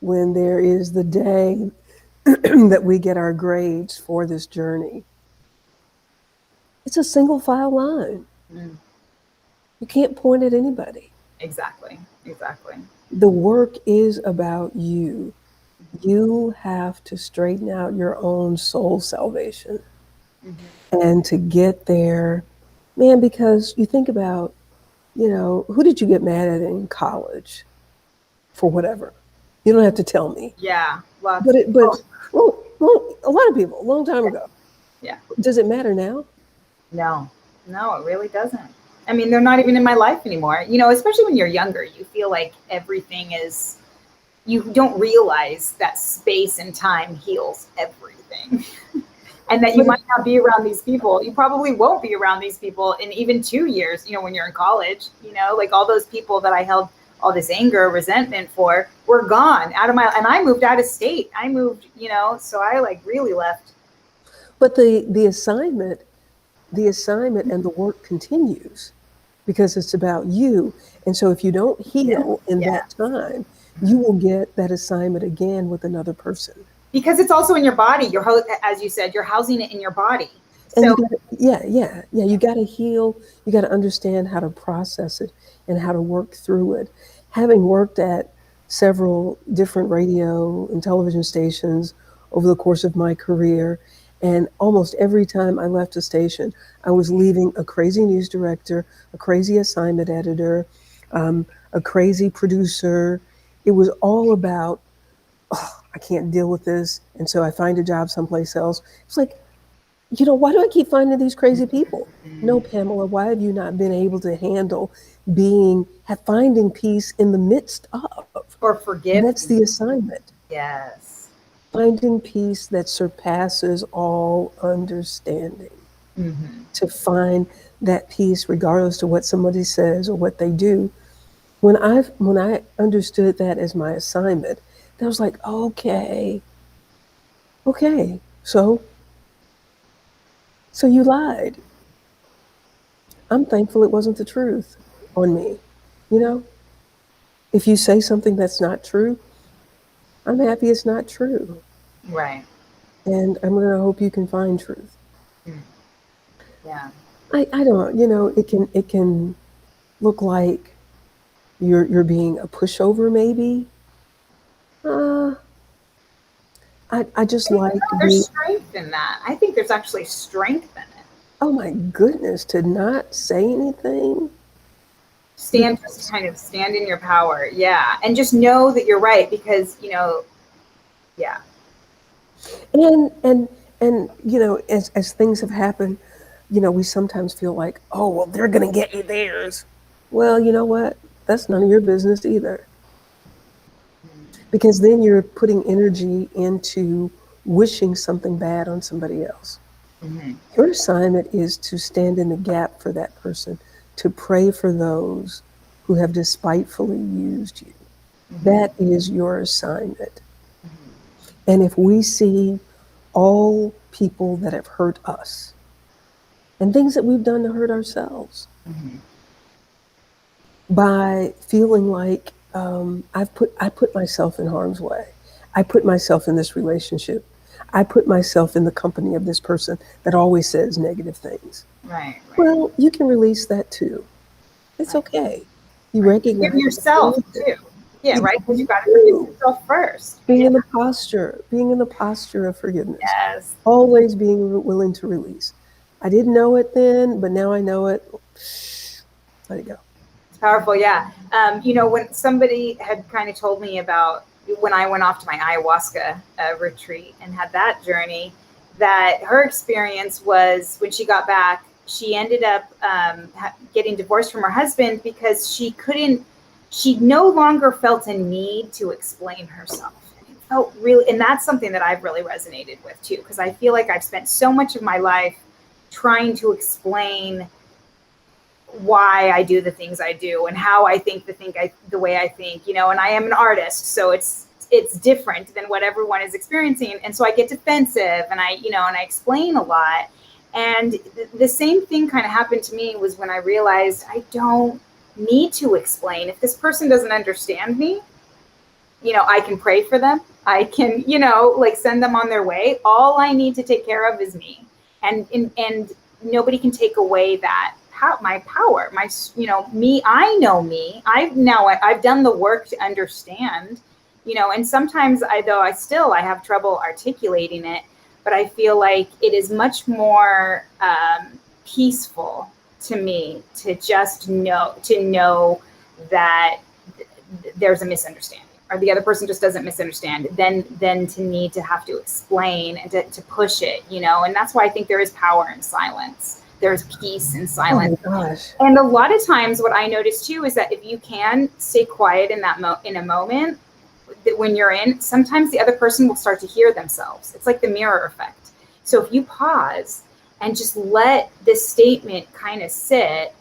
Speaker 2: when there is the day that we get our grades for this journey, it's a single file line.
Speaker 1: Mm.
Speaker 2: You can't point at anybody.
Speaker 1: Exactly.
Speaker 2: The work is about you. You have to straighten out your own soul salvation. Mm-hmm. And to get there, man, because you think about, who did you get mad at in college for whatever? You don't have to tell me.
Speaker 1: Yeah. Well,
Speaker 2: a lot of people, a long time ago.
Speaker 1: Yeah.
Speaker 2: Does it matter now?
Speaker 1: No, it really doesn't. I mean, they're not even in my life anymore. Especially when you're younger, you feel like everything is, you don't realize that space and time heals everything. And that you might not be around these people. You probably won't be around these people in even 2 years, when you're in college, like all those people that I held all this anger, resentment for, were gone out of and I moved out of state. I moved, so I really left.
Speaker 2: But the assignment and the work continues, because it's about you. And so if you don't heal in that time, you will get that assignment again with another person.
Speaker 1: Because it's also in your body. As you said, you're housing it in your body.
Speaker 2: And so, you got to heal. You got to understand how to process it and how to work through it. Having worked at several different radio and television stations over the course of my career, and almost every time I left a station, I was leaving a crazy news director, a crazy assignment editor, a crazy producer. It was all about, I can't deal with this, and so I find a job someplace else. It's like, why do I keep finding these crazy people? No, Pamela, why have you not been able to handle finding peace in the midst of?
Speaker 1: Or
Speaker 2: And that's
Speaker 1: forgiveness.
Speaker 2: the assignment.
Speaker 1: Yes.
Speaker 2: Finding peace that surpasses all understanding.
Speaker 1: Mm-hmm.
Speaker 2: To find that peace regardless to what somebody says or what they do. When I understood that as my assignment, I was like, okay, so you lied. I'm thankful it wasn't the truth on me. You know, if you say something that's not true, I'm happy it's not true.
Speaker 1: Right.
Speaker 2: And I'm going to hope you can find truth.
Speaker 1: Mm. Yeah.
Speaker 2: I don't, it can look like you're being a pushover maybe. Uh, I just
Speaker 1: No,
Speaker 2: like
Speaker 1: there's
Speaker 2: being,
Speaker 1: strength in that. I think there's actually strength in it.
Speaker 2: oh my goodness, to not say anything.
Speaker 1: Just kind of stand in your power. Yeah. And just know that you're right because, yeah.
Speaker 2: And as things have happened, we sometimes feel like, oh well, they're gonna get you theirs. Well, you know what? That's none of your business either. Because then you're putting energy into wishing something bad on somebody else.
Speaker 1: Mm-hmm.
Speaker 2: Your assignment is to stand in the gap for that person, to pray for those who have despitefully used you.
Speaker 1: Mm-hmm.
Speaker 2: That is your assignment.
Speaker 1: Mm-hmm.
Speaker 2: And if we see all people that have hurt us and things that we've done to hurt ourselves
Speaker 1: Mm-hmm.
Speaker 2: by feeling like I put myself in harm's way. I put myself in this relationship. I put myself in the company of this person that always says negative things.
Speaker 1: Right, right,
Speaker 2: Well, you can release that too. It's
Speaker 1: right,
Speaker 2: okay. You
Speaker 1: right. Forgive
Speaker 2: recognize that you
Speaker 1: yourself
Speaker 2: did it.
Speaker 1: too. Yeah,
Speaker 2: You
Speaker 1: right? Because you got to forgive
Speaker 2: do.
Speaker 1: yourself first.
Speaker 2: Being
Speaker 1: Yeah.
Speaker 2: in the posture of forgiveness,
Speaker 1: Yes.
Speaker 2: always being willing to release. I didn't know it then, but now I know it. Let it go.
Speaker 1: It's powerful. Yeah. When somebody had kind of told me about when I went off to my ayahuasca retreat and had that journey, that her experience was when she got back, she ended up getting divorced from her husband because she no longer felt a need to explain herself. It felt really, and that's something that I've really resonated with too, because I feel like I've spent so much of my life trying to explain why I do the things I do and how I think the way I think, and I am an artist, so it's different than what everyone is experiencing. And so I get defensive and I explain a lot. And the same thing kind of happened to me was when I realized I don't need to explain. If this person doesn't understand me, I can pray for them. I can, like send them on their way. All I need to take care of is me. And nobody can take away that my power, me. I know me. I've done the work to understand, and sometimes I have trouble articulating it, but I feel like it is much more peaceful to me to just know that there's a misunderstanding or the other person just doesn't misunderstand, then to need to have to explain and to push it, and that's why I think there is power in silence. There's peace in
Speaker 2: Oh my
Speaker 1: silence.
Speaker 2: gosh.
Speaker 1: And a lot of times what I notice too is that if you can stay quiet in in a moment that when you're in, sometimes the other person will start to hear themselves. It's like the mirror effect. So if you pause and just let this statement kind of sit,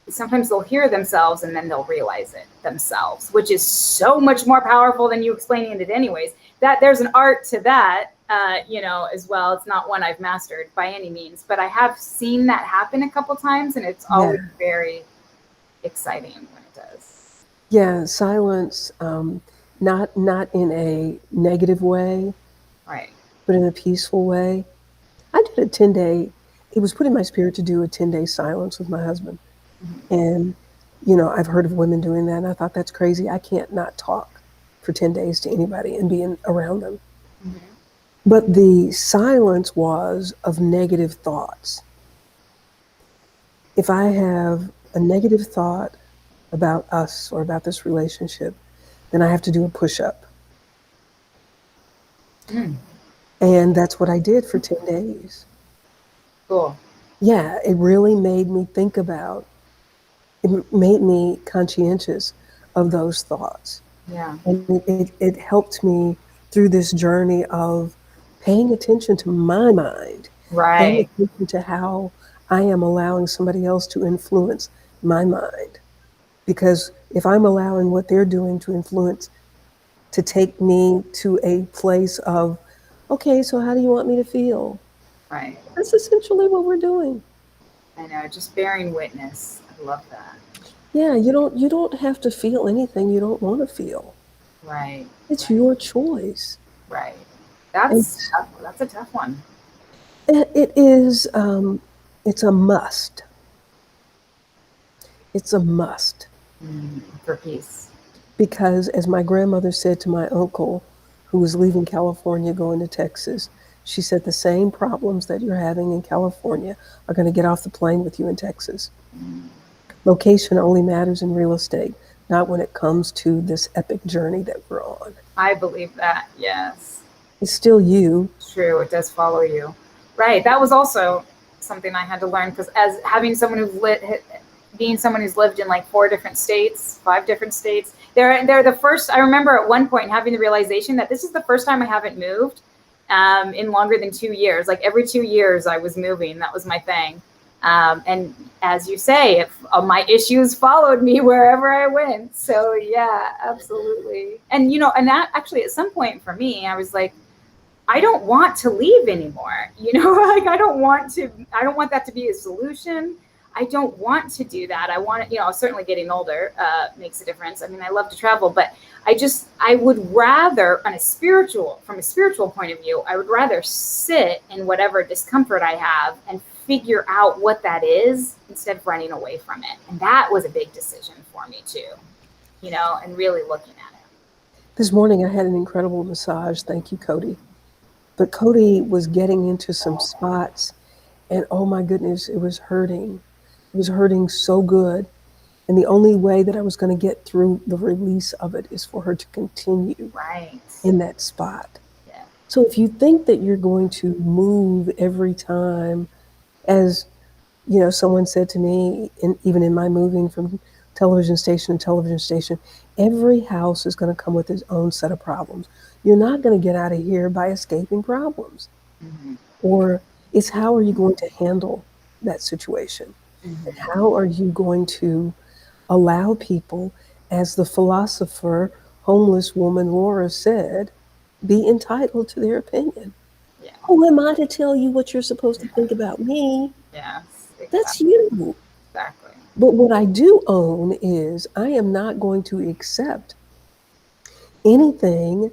Speaker 1: sometimes they'll hear themselves and then they'll realize it themselves, which is so much more powerful than you explaining it anyways. That there's an art to that, as well. It's not one I've mastered by any means, but I have seen that happen a couple times, and it's
Speaker 2: Yeah.
Speaker 1: always very exciting when it does.
Speaker 2: Yeah. Silence, not in a negative way,
Speaker 1: Right.
Speaker 2: but in a peaceful way. I did a 10-day, it was put in my spirit to do a 10-day silence with my husband.
Speaker 1: Mm-hmm.
Speaker 2: And, I've heard of women doing that, and I thought that's crazy. I can't not talk for 10 days to anybody and be around them.
Speaker 1: Mm-hmm.
Speaker 2: But the silence was of negative thoughts. If I have a negative thought about us or about this relationship, then I have to do a push up.
Speaker 1: Mm.
Speaker 2: And that's what I did for 10 days.
Speaker 1: Cool.
Speaker 2: Yeah, it really made me think about, it made me conscientious of those thoughts.
Speaker 1: Yeah.
Speaker 2: And it helped me through this journey of paying attention to my mind, paying
Speaker 1: Right.
Speaker 2: attention to how I am allowing somebody else to influence my mind. Because if I'm allowing what they're doing to influence, to take me to a place of, okay, so how do you want me to feel?
Speaker 1: Right.
Speaker 2: That's essentially what we're doing.
Speaker 1: I know. Just bearing witness. I love that.
Speaker 2: Yeah, you don't have to feel anything you don't want to feel.
Speaker 1: Right.
Speaker 2: It's
Speaker 1: Right.
Speaker 2: your choice.
Speaker 1: Right.
Speaker 2: And
Speaker 1: That's tough. That's a tough one.
Speaker 2: it is it's a must. It's a must.
Speaker 1: For peace.
Speaker 2: Because as my grandmother said to my uncle who was leaving California going to Texas, she said the same problems that you're having in California are going to get off the plane with you in Texas. Location only matters in real estate, not when it comes to this epic journey that we're on.
Speaker 1: I believe that. Yes.
Speaker 2: It's still you.
Speaker 1: True. It does follow you. Right. That was also something I had to learn because as having someone who's being someone who's lived in like 4 different states, 5 different states, they're the first. I remember at one point having the realization that this is the first time I haven't moved in longer than 2 years. Like every 2 years I was moving. That was my thing. And as you say, if my issues followed me wherever I went. So yeah, absolutely. And and that actually at some point for me, I was like, I don't want to leave anymore. Like I don't want that to be a solution. I don't want to do that. I want to, certainly getting older makes a difference. I mean, I love to travel, but I would rather from a spiritual point of view, I would rather sit in whatever discomfort I have and figure out what that is instead of running away from it. And that was a big decision for me too, and really looking at it.
Speaker 2: This morning I had an incredible massage. Thank you, Cody. But Cody was getting into some spots, and oh my goodness, it was hurting. It was hurting so good. And the only way that I was going to get through the release of it is for her to continue
Speaker 1: Right.
Speaker 2: in that spot.
Speaker 1: Yeah.
Speaker 2: So if you think that you're going to move every time, as someone said to me, even in my moving from television station to television station, every house is going to come with its own set of problems. You're not going to get out of here by escaping problems.
Speaker 1: Mm-hmm.
Speaker 2: Or it's how are you going to handle that situation? And
Speaker 1: Mm-hmm.
Speaker 2: how are you going to allow people, as the philosopher, homeless woman Laura said, be entitled to their opinion?
Speaker 1: Yeah.
Speaker 2: Who am I to tell you what you're supposed to think about me?
Speaker 1: Yes.
Speaker 2: That's
Speaker 1: Exactly.
Speaker 2: you.
Speaker 1: Exactly.
Speaker 2: But what I do own is I am not going to accept anything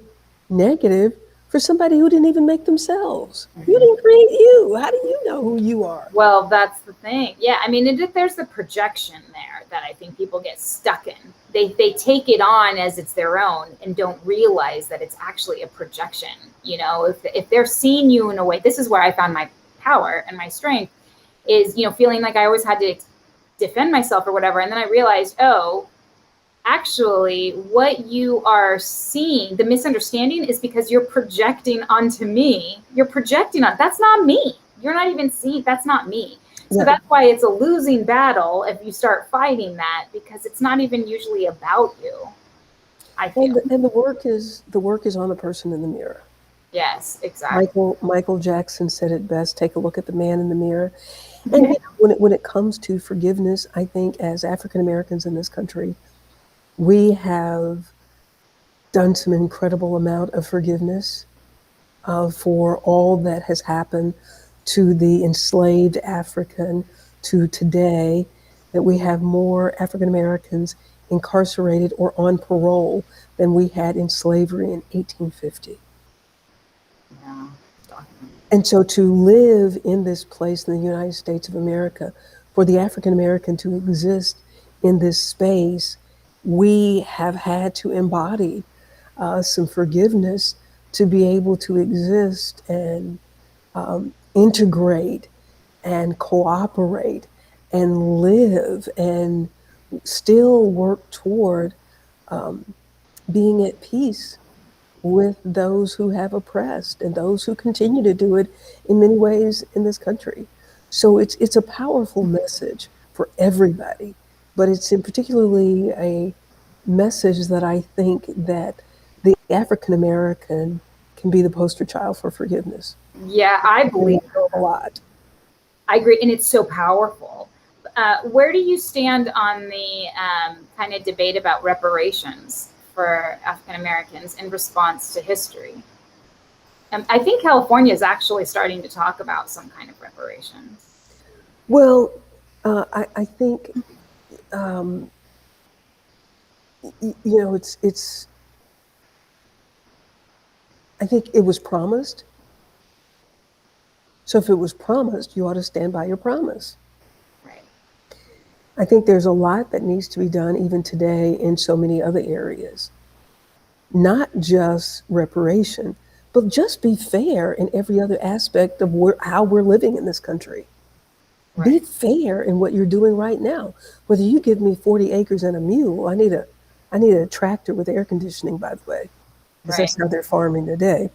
Speaker 2: negative for somebody who didn't even make themselves. You
Speaker 1: Mm-hmm.
Speaker 2: didn't create you. How do you know who you are?
Speaker 1: Well, that's the thing. Yeah, I mean, there's the projection there that I think people get stuck in. They take it on as it's their own and don't realize that it's actually a projection. If they're seeing you in a way, this is where I found my power and my strength is, feeling like I always had to defend myself or whatever. And then I realized, oh, actually what you are seeing, the misunderstanding is because you're projecting onto me. You're projecting on, that's not me. You're not even seeing, that's not me. So
Speaker 2: Right.
Speaker 1: that's why it's a losing battle if you start fighting that, because it's not even usually about you, I
Speaker 2: And
Speaker 1: feel.
Speaker 2: the work is on the person in the mirror.
Speaker 1: Yes, exactly.
Speaker 2: Michael Jackson said it best. Take a look at the man in the mirror. And when it comes to forgiveness, I think as African Americans in this country, we have done some incredible amount of forgiveness for all that has happened to the enslaved African to today, that we have more African Americans incarcerated or on parole than we had in slavery in 1850.
Speaker 1: Yeah.
Speaker 2: And so to live in this place in the United States of America, for the African American to exist in this space, we have had to embody some forgiveness to be able to exist and integrate and cooperate and live and still work toward being at peace with those who have oppressed and those who continue to do it in many ways in this country. So it's a powerful message for everybody, but it's in particularly a message that I think that the African American can be the poster child for forgiveness.
Speaker 1: Yeah, I believe
Speaker 2: A lot.
Speaker 1: I agree, and it's so powerful. Where do you stand on the kind of debate about reparations for African Americans in response to history? I think California is actually starting to talk about some kind of reparations.
Speaker 2: Well, I think um, it's. I think it was promised. So if it was promised, you ought to stand by your promise.
Speaker 1: Right.
Speaker 2: I think there's a lot that needs to be done even today in so many other areas. Not just reparation, but just be fair in every other aspect of how we're living in this country.
Speaker 1: Right.
Speaker 2: Be fair in what you're doing right now. Whether you give me 40 acres and a mule, I need a tractor with air conditioning, by the way, because
Speaker 1: Right.
Speaker 2: that's how they're farming today.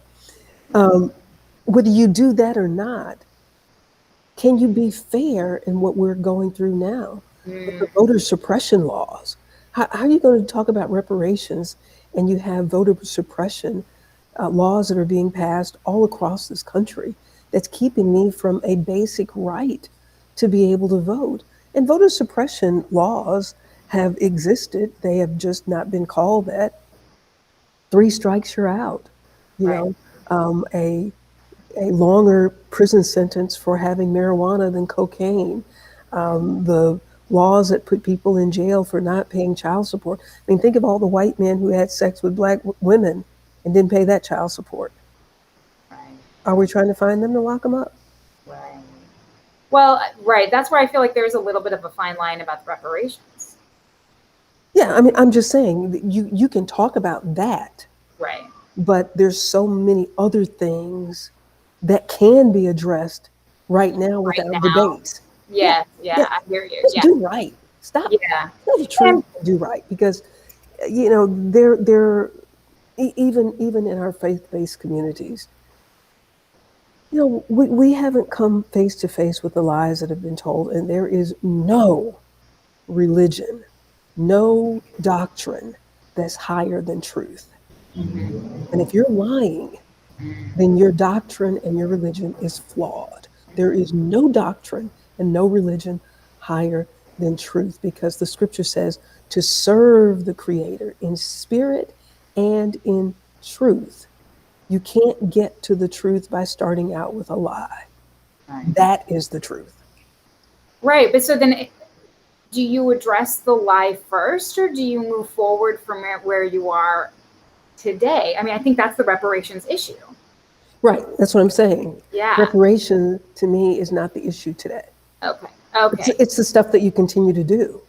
Speaker 2: Whether you do that or not, can you be fair in what we're going through now with the voter suppression laws? How are you going to talk about reparations and you have voter suppression laws that are being passed all across this country that's keeping me from a basic right to be able to vote? And voter suppression laws have existed. They have just not been called that. 3 strikes, you're out. You
Speaker 1: Right.
Speaker 2: know, a longer prison sentence for having marijuana than cocaine. The laws that put people in jail for not paying child support. I mean, think of all the white men who had sex with black women and didn't pay that child support.
Speaker 1: Right.
Speaker 2: Are we trying to find them to lock them up?
Speaker 1: Right. Well, right. That's where I feel like there's a little bit of a fine line about the reparations.
Speaker 2: Yeah, I mean, I'm just saying that you can talk about that,
Speaker 1: Right.
Speaker 2: but there's so many other things that can be addressed right now
Speaker 1: Right
Speaker 2: without
Speaker 1: now.
Speaker 2: debate. Yeah,
Speaker 1: Yeah.
Speaker 2: yeah.
Speaker 1: Yeah. I hear you.
Speaker 2: Just
Speaker 1: Yeah.
Speaker 2: do right. Stop.
Speaker 1: Yeah.
Speaker 2: Tell the truth and do right, because even in our faith-based communities, we haven't come face to face with the lies that have been told, and there is no religion, no doctrine that's higher than truth. And if you're lying, then your doctrine and your religion is flawed. There is no doctrine and no religion higher than truth, because the scripture says to serve the Creator in spirit and in truth. You can't get to the truth by starting out with a lie.
Speaker 1: Right.
Speaker 2: That is the truth.
Speaker 1: Right. But so then, do you address the lie first, or do you move forward from where you are today? I mean, I think that's the reparations issue.
Speaker 2: Right. That's what I'm saying.
Speaker 1: Yeah.
Speaker 2: Reparation to me is not the issue today.
Speaker 1: Okay. Okay.
Speaker 2: It's the stuff that you continue to do.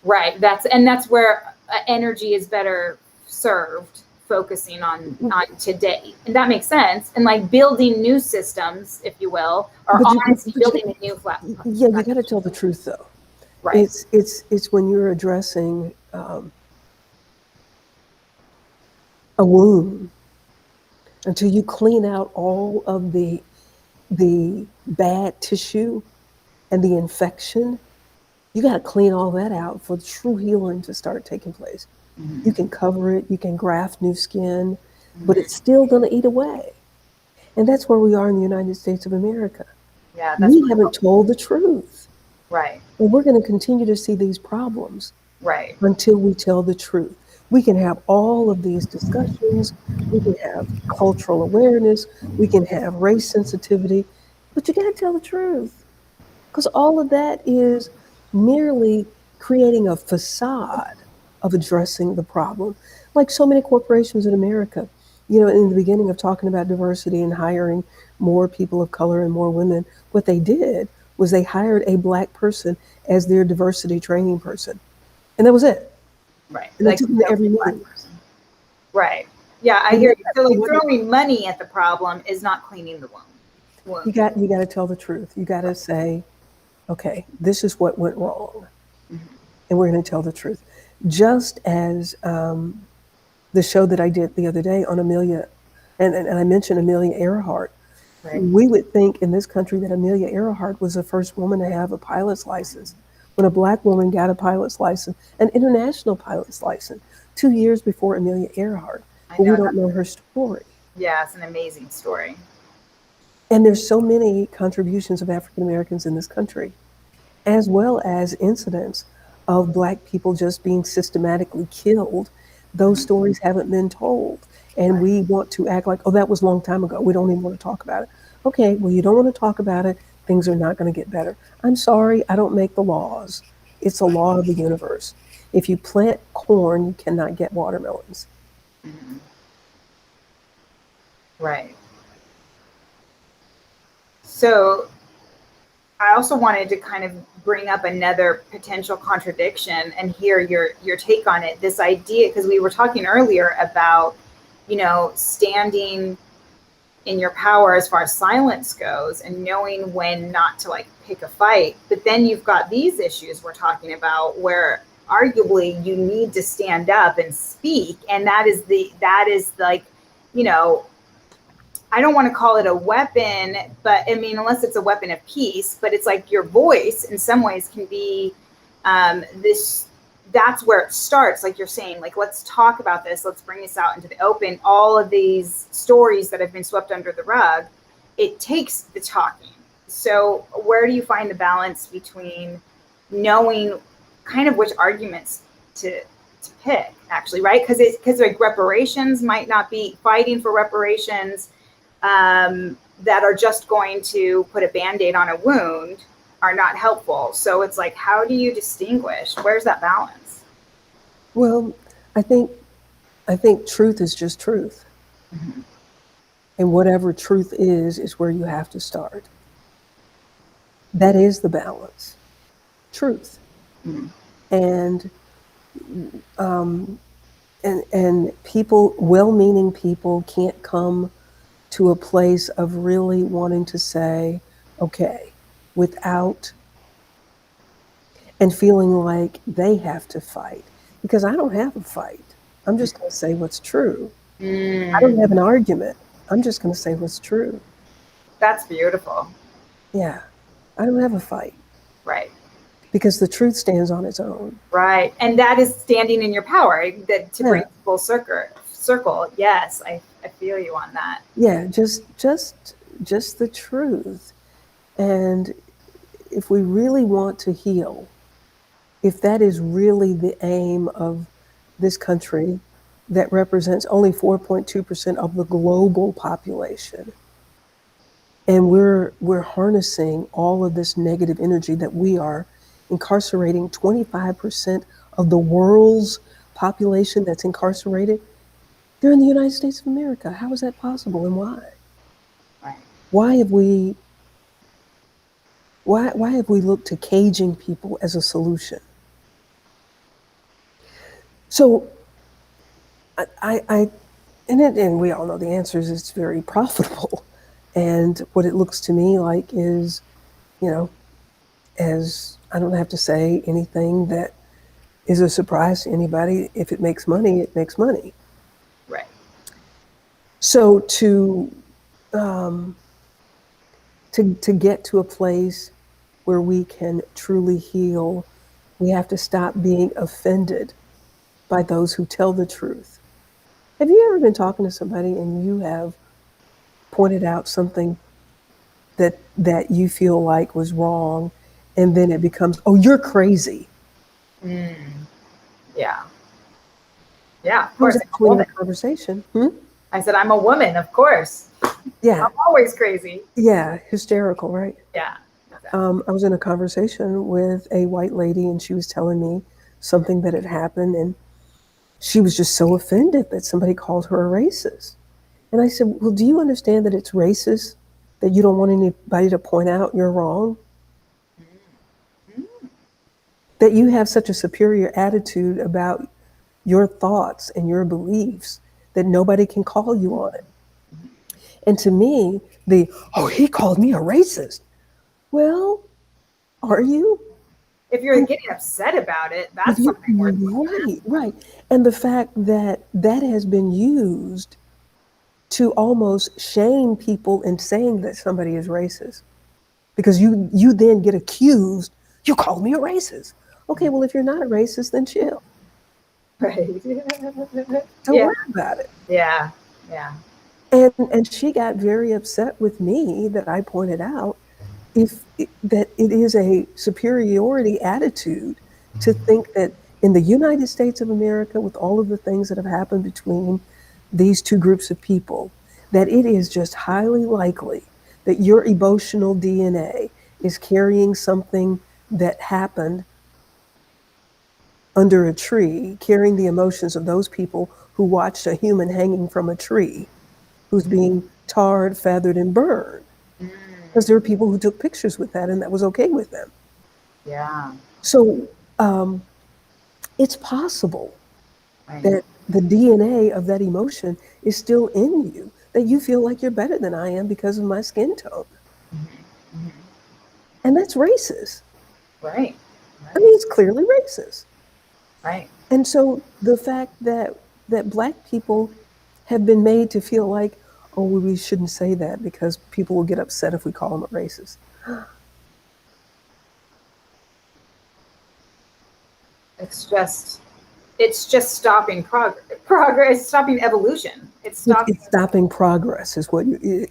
Speaker 1: Right. That's where energy is better served focusing on today, and that makes sense. And like building new systems, if you will, or honestly building a new platform.
Speaker 2: Yeah, you got to tell the truth though.
Speaker 1: Right.
Speaker 2: It's when you're addressing a wound, until you clean out all of the bad tissue and the infection. You got to clean all that out for true healing to start taking place. You can cover it, you can graft new skin, but it's still going to eat away. And that's where we are in the United States of America.
Speaker 1: Yeah. That's
Speaker 2: We haven't told the truth.
Speaker 1: right.
Speaker 2: And we're going to continue to see these problems
Speaker 1: Right.
Speaker 2: until we tell the truth. We can have all of these discussions, we can have cultural awareness, we can have race sensitivity, but you got to tell the truth. Because all of that is merely creating a facade of addressing the problem. Like so many corporations in America, in the beginning of talking about diversity and hiring more people of color and more women, what they did was they hired a black person as their diversity training person. And that was it.
Speaker 1: Right.
Speaker 2: And they took them to every meeting.
Speaker 1: Right. Yeah, I hear you. So like throwing money at the problem is not cleaning the wound.
Speaker 2: You got to tell the truth. You got to say, okay, this is what went wrong, and we're going to tell the truth. Just as the show that I did the other day on Amelia, and I mentioned Amelia Earhart.
Speaker 1: Right.
Speaker 2: We would think in this country that Amelia Earhart was the first woman to have a pilot's license. When a black woman got a pilot's license, an international pilot's license, 2 years before Amelia Earhart,
Speaker 1: I
Speaker 2: but we
Speaker 1: know
Speaker 2: don't
Speaker 1: that.
Speaker 2: know her story.
Speaker 1: Yeah, it's an amazing story.
Speaker 2: And there's so many contributions of African Americans in this country, as well as incidents of Black people just being systematically killed. Those
Speaker 1: Mhm.
Speaker 2: stories haven't been told. And
Speaker 1: Right.
Speaker 2: we want to act like, oh, that was a long time ago. We don't even want to talk about it. Okay, well, you don't want to talk about it. Things are not going to get better. I'm sorry, I don't make the laws. It's a law of the universe. If you plant corn, you cannot get watermelons.
Speaker 1: Mhm. Right. So I also wanted to kind of bring up another potential contradiction and hear your take on it. This idea, because we were talking earlier about, standing in your power as far as silence goes and knowing when not to like pick a fight. But then you've got these issues we're talking about where arguably you need to stand up and speak. And that is like, you know, I don't want to call it a weapon, but I mean, unless it's a weapon of peace, but it's like your voice in some ways can be this. That's where it starts. Like you're saying, like, let's talk about this. Let's bring this out into the open. All of these stories that have been swept under the rug, it takes the talking. So, where do you find the balance between knowing kind of which arguments to pick, actually, right? Because like reparations might not be fighting for reparations that are just going to put a band-aid on a wound are not helpful. So it's like, how do you distinguish? Where's that balance?
Speaker 2: Well, I think I think truth is just truth.
Speaker 1: Mm-hmm.
Speaker 2: And whatever truth is where you have to start. That is the balance. Truth.
Speaker 1: Mm-hmm.
Speaker 2: And um, and people, well-meaning people, can't come to a place of really wanting to say, okay, without and feeling like they have to fight because I don't have a fight. I'm just going to say what's true. I don't have
Speaker 1: Mm,
Speaker 2: an argument. I'm just going to say what's true.
Speaker 1: that's beautiful.
Speaker 2: Yeah, I don't have a fight
Speaker 1: Right.
Speaker 2: because the truth stands on its own.
Speaker 1: Right. And that is standing in your power that to bring
Speaker 2: Yeah,
Speaker 1: full circle. Yes, I feel you on that.
Speaker 2: yeah, just the truth. And if we really want to heal, if that is really the aim of this country that represents only 4.2% of the global population, and we're harnessing all of this negative energy that we are incarcerating 25% of the world's population that's incarcerated, they're in the United States of America. How is that possible and why?
Speaker 1: Right.
Speaker 2: Why have we why have we looked to caging people as a solution? So I and we all know the answer is it's very profitable. And what it looks to me like is, you know, as I don't have to say anything that is a surprise to anybody. If it makes money, it makes money.
Speaker 1: Right.
Speaker 2: So um, to get to a place where we can truly heal, we have to stop being offended by those who tell the truth. Have you ever been talking to somebody and you have pointed out something that you feel like was wrong, and then it becomes, oh, you're crazy?
Speaker 1: Mm, yeah. Yeah, of
Speaker 2: How is
Speaker 1: course.
Speaker 2: that
Speaker 1: I'm a
Speaker 2: point of a
Speaker 1: woman.
Speaker 2: conversation? Hmm?
Speaker 1: I said, I'm a woman, of course.
Speaker 2: Yeah,
Speaker 1: I'm always crazy.
Speaker 2: yeah, hysterical, right?
Speaker 1: Yeah. Exactly.
Speaker 2: I was in a conversation with a white lady, and she was telling me something that had happened, and she was just so offended that somebody called her a racist. And I said, well, do you understand that it's racist that you don't want anybody to point out you're wrong?
Speaker 1: Mm,
Speaker 2: That you have such a superior attitude about your thoughts and your beliefs that nobody can call you on it. And to me, oh, he called me a racist. Well, are you?
Speaker 1: if you're getting upset about it,
Speaker 2: If
Speaker 1: that's
Speaker 2: you,
Speaker 1: something worth looking
Speaker 2: right, right. And the fact that that has been used to almost shame people in saying that somebody is racist, because you then get accused, you called me a racist. Okay, well, if you're not a racist, then chill.
Speaker 1: Right.
Speaker 2: Don't
Speaker 1: Yeah.
Speaker 2: worry about it.
Speaker 1: Yeah. Yeah.
Speaker 2: And she got very upset with me that I pointed out that it is a superiority attitude to think that in the United States of America, with all of the things that have happened between these two groups of people, that it is just highly likely that your emotional DNA is carrying something that happened under a tree, carrying the emotions of those people who watched a human hanging from a tree, who's being tarred, feathered, and burned. Because there
Speaker 1: Mm,
Speaker 2: were people who took pictures with that and that was okay with them.
Speaker 1: yeah.
Speaker 2: So it's possible
Speaker 1: Right.
Speaker 2: that the DNA of that emotion is still in you, that you feel like you're better than I am because of my skin tone.
Speaker 1: Hmm.
Speaker 2: And that's racist.
Speaker 1: Right.
Speaker 2: I mean,
Speaker 1: Right.
Speaker 2: it's clearly racist.
Speaker 1: Right.
Speaker 2: And so the fact that Black people have been made to feel like, oh, well, we shouldn't say that because people will get upset if we call them a racist.
Speaker 1: It's just it's just stopping progress, stopping evolution. It's stopping.
Speaker 2: It's stopping progress is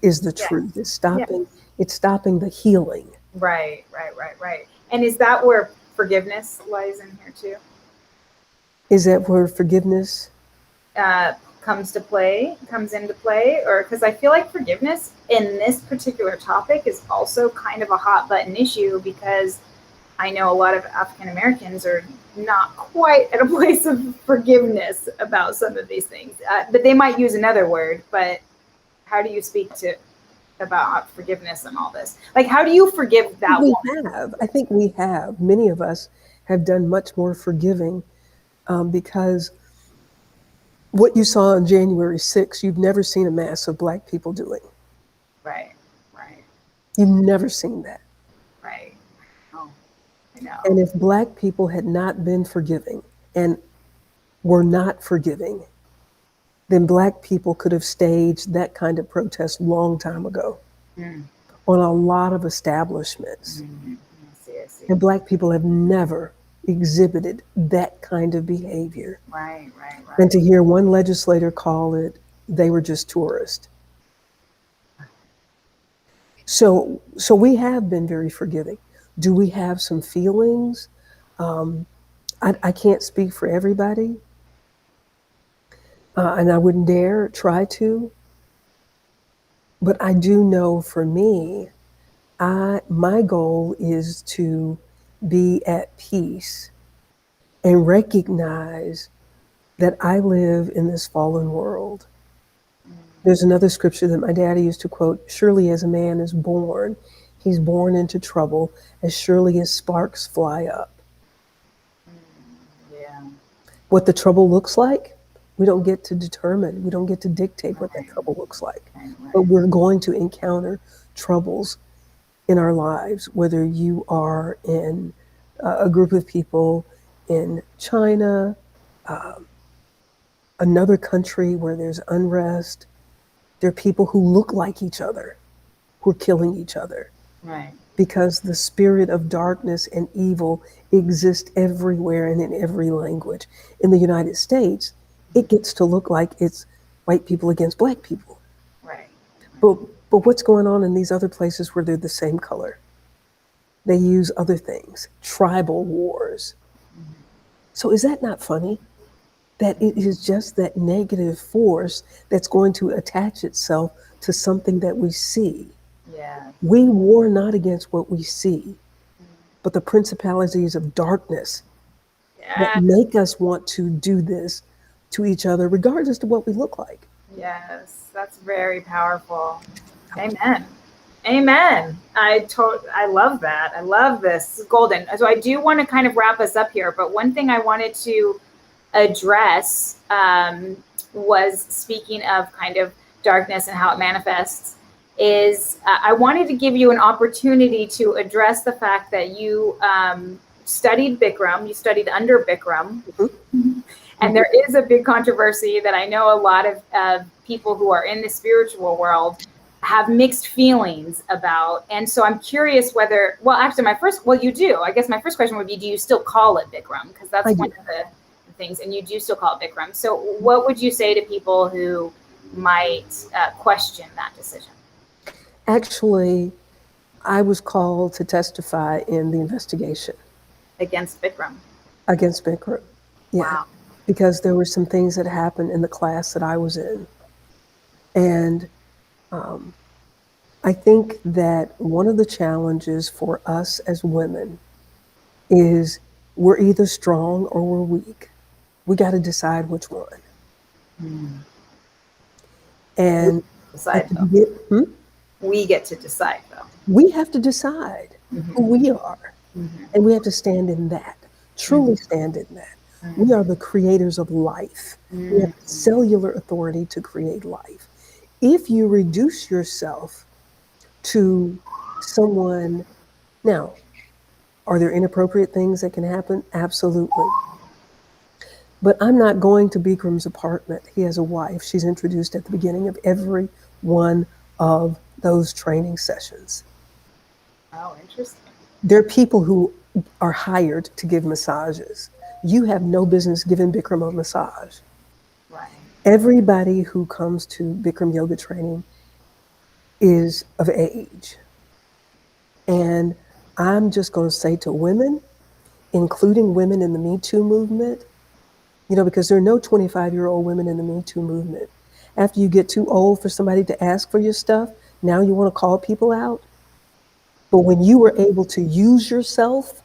Speaker 2: is the
Speaker 1: Yeah.
Speaker 2: truth.
Speaker 1: Yeah.
Speaker 2: It's stopping the healing.
Speaker 1: Right. Right. Right. Right. And is that where forgiveness lies in here too?
Speaker 2: Is that where forgiveness?
Speaker 1: uh, comes into play, or because I feel like forgiveness in this particular topic is also kind of a hot button issue because I know a lot of African Americans are not quite at a place of forgiveness about some of these things, but they might use another word. But how do you speak to about forgiveness and all this? Like, how do you forgive that
Speaker 2: We
Speaker 1: woman?
Speaker 2: have. I think we have. Many of us have done much more forgiving because what you saw on January 6th, you've never seen a mass of Black people doing.
Speaker 1: Right, right,
Speaker 2: You've never seen that.
Speaker 1: right. Oh, I know.
Speaker 2: And if Black people had not been forgiving and were not forgiving, then Black people could have staged that kind of protest long time ago
Speaker 1: Mm,
Speaker 2: on a lot of establishments.
Speaker 1: mm, I see, I see.
Speaker 2: And Black people have never exhibited that kind of behavior.
Speaker 1: Right, right,
Speaker 2: And
Speaker 1: right.
Speaker 2: to hear one legislator call it, they were just tourists. So we have been very forgiving. Do we have some feelings? Um, I can't speak for everybody, and I wouldn't dare try to. But I do know for me, my goal is to be at peace and recognize that I live in this fallen world. There's another scripture that my daddy used to quote: surely as a man is born, he's born into trouble, as surely as sparks fly up.
Speaker 1: Yeah.
Speaker 2: What the trouble looks like, we don't get to determine, we don't get to dictate what that
Speaker 1: Right,
Speaker 2: trouble looks like.
Speaker 1: right,
Speaker 2: But
Speaker 1: right.
Speaker 2: we're going to encounter troubles in our lives, whether you are in a group of people in China, another country where there's unrest. There are people who look like each other who are killing each other
Speaker 1: Right.
Speaker 2: because the spirit of darkness and evil exists everywhere and in every language. In the United States, it gets to look like it's white people against Black people.
Speaker 1: Right.
Speaker 2: But, but what's going on in these other places where they're the same color? They use other things, tribal wars. So is that not funny? That it is just that negative force that's going to attach itself to something that we see.
Speaker 1: Yeah.
Speaker 2: We war not against what we see, but the principalities of darkness that
Speaker 1: Yeah.
Speaker 2: make us want to do this to each other, regardless of what we look like.
Speaker 1: Yes. That's very powerful. Amen. Amen. I love that. I love this. Golden. So I do want to kind of wrap us up here, but one thing I wanted to address was speaking of kind of darkness and how it manifests is I wanted to give you an opportunity to address the fact that you studied Bikram, you studied under Bikram, and there is a big controversy that I know a lot of people who are in the spiritual world have mixed feelings about. And so I'm curious whether, well, actually, well, you do. I guess my first question would be, do you still call it Bikram? Because that's
Speaker 2: I
Speaker 1: one
Speaker 2: do.
Speaker 1: of the things, and you do still call it Bikram. So what would you say to people who might question that decision?
Speaker 2: Actually, I was called to testify in the investigation
Speaker 1: Against Bikram?
Speaker 2: against Bikram. Yeah,
Speaker 1: Wow.
Speaker 2: because there were some things that happened in the class that I was in. And I think that one of the challenges for us as women is we're either strong or we're weak. We got to decide which one. And at
Speaker 1: Decide
Speaker 2: the
Speaker 1: though.
Speaker 2: beginning,
Speaker 1: We get to decide though.
Speaker 2: we have to decide who we are. And we have to stand in that, truly stand in that. We are the creators of life. We have cellular authority to create life. If you reduce yourself to someone, now, are there inappropriate things that can happen? Absolutely. But I'm not going to Bikram's apartment. He has a wife. She's introduced at the beginning of every one of those training sessions.
Speaker 1: Oh, interesting.
Speaker 2: There are people who are hired to give massages. You have no business giving Bikram a massage.
Speaker 1: Right.
Speaker 2: Everybody who comes to Bikram yoga training is of age. And I'm just going to say to women, including women in the Me Too movement, because there are no 25-year-old women in the Me Too movement. After you get too old for somebody to ask for your stuff, now you want to call people out. But when you were able to use yourself,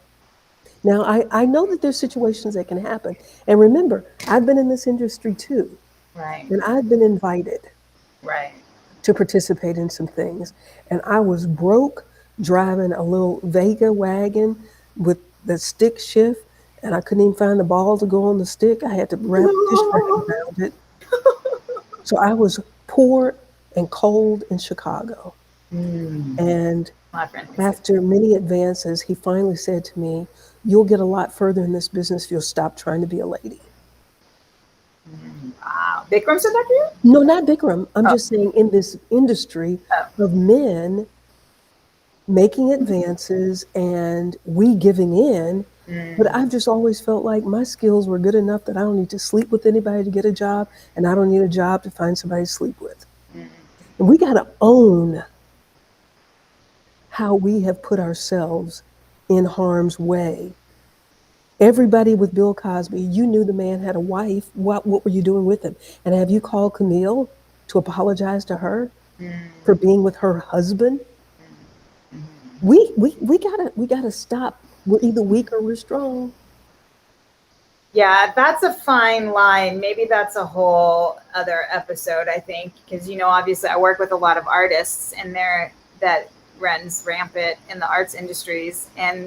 Speaker 2: now I know that there's situations that can happen. And remember, I've been in this industry too.
Speaker 1: Right.
Speaker 2: And I've been invited
Speaker 1: Right.
Speaker 2: to participate in some things. And I was broke driving a little Vega wagon with the stick shift, and I couldn't even find the ball to go on the stick. I had to wrap a dish rack around it. So I was poor and cold in Chicago. And
Speaker 1: My friend.
Speaker 2: after many advances, he finally said to me, "You'll get a lot further in this business if you'll stop trying to be a lady."
Speaker 1: Wow. Bikram said that to you?
Speaker 2: No, not Bikram. I'm just saying in this industry of men making advances and we giving in. But I've just always felt like my skills were good enough that I don't need to sleep with anybody to get a job, and I don't need a job to find somebody to sleep with. And we got to own how we have put ourselves in harm's way. Everybody with Bill Cosby, you knew the man had a wife. What were you doing with him? And have you called Camille to apologize to her for being with her husband? We gotta stop. We're either weak or we're strong.
Speaker 1: Yeah, that's a fine line. Maybe that's a whole other episode, I think, because obviously I work with a lot of artists, and that runs rampant in the arts industries, and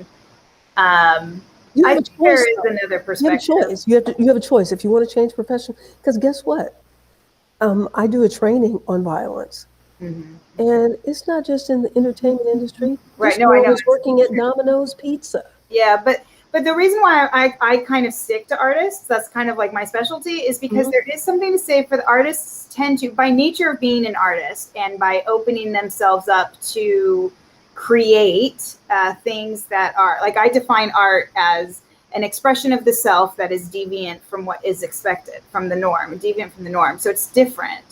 Speaker 2: You have
Speaker 1: I
Speaker 2: a
Speaker 1: think there
Speaker 2: choice,
Speaker 1: is
Speaker 2: though.
Speaker 1: another
Speaker 2: You have a
Speaker 1: perspective.
Speaker 2: choice. You have a choice if you want to change profession. Because guess what? I do a training on violence, and it's not just in the entertainment industry.
Speaker 1: Right.
Speaker 2: This
Speaker 1: No, I
Speaker 2: girl
Speaker 1: know.
Speaker 2: was working at Domino's Pizza.
Speaker 1: Yeah, but the reason why I kind of stick to artists, that's kind of like my specialty, is because there is something to say for the artists tend to, by nature of being an artist and by opening themselves up to create things that are, like, I define art as an expression of the self that is deviant from what is expected, from the norm, deviant from the norm. So it's different.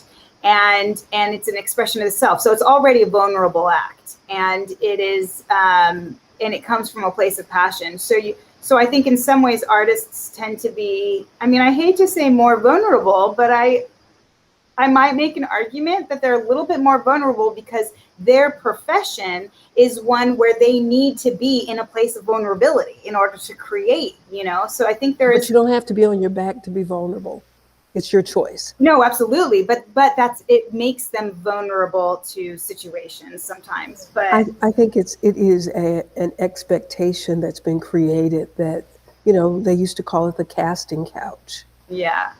Speaker 1: And it's an expression of the self. So it's already a vulnerable act. And it is, and it comes from a place of passion. So I think in some ways artists tend to be, I hate to say more vulnerable, but I might make an argument that they're a little bit more vulnerable because their profession is one where they need to be in a place of vulnerability in order to create, So I think there is.
Speaker 2: But you don't have to be on your back to be vulnerable. It's your choice.
Speaker 1: No, absolutely. But it makes them vulnerable to situations sometimes. But
Speaker 2: I think it is an expectation that's been created that, they used to call it the casting couch.
Speaker 1: Yeah.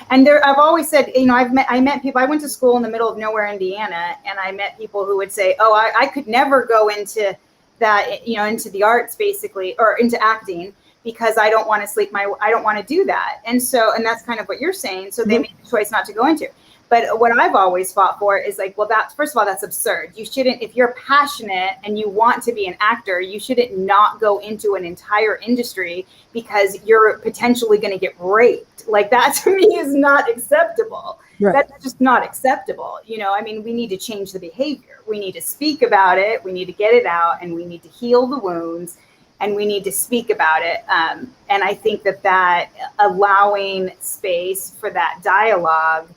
Speaker 1: And I've always said, I met people, I went to school in the middle of nowhere, Indiana, and I met people who would say, oh, I could never go into that, into the arts basically, or into acting, because I don't want to I don't want to do that. And that's kind of what you're saying. So they made the choice not to go into. But what I've always fought for is like, well, that's, first of all, that's absurd. You shouldn't, if you're passionate and you want to be an actor, you shouldn't not go into an entire industry because you're potentially going to get raped. Like that to me is not acceptable.
Speaker 2: Right.
Speaker 1: That's just not acceptable. You know, I mean, we need to change the behavior. We need to speak about it. We need to get it out, and we need to heal the wounds, and we need to speak about it. And I think that allowing space for that dialogue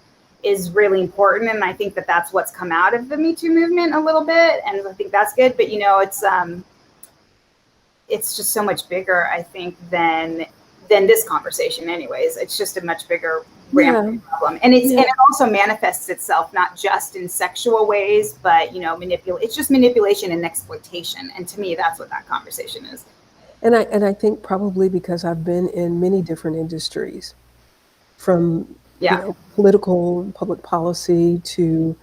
Speaker 1: is really important. And I think that that's what's come out of the Me Too movement a little bit. And I think that's good. But, you know, it's just so much bigger, I think, than this conversation anyways. It's just a much bigger rampant problem. And and it also manifests itself not just in sexual ways, but, you know, it's just manipulation and exploitation. And to me, that's what that conversation is.
Speaker 2: And I think probably because I've been in many different industries, from you know, political public policy to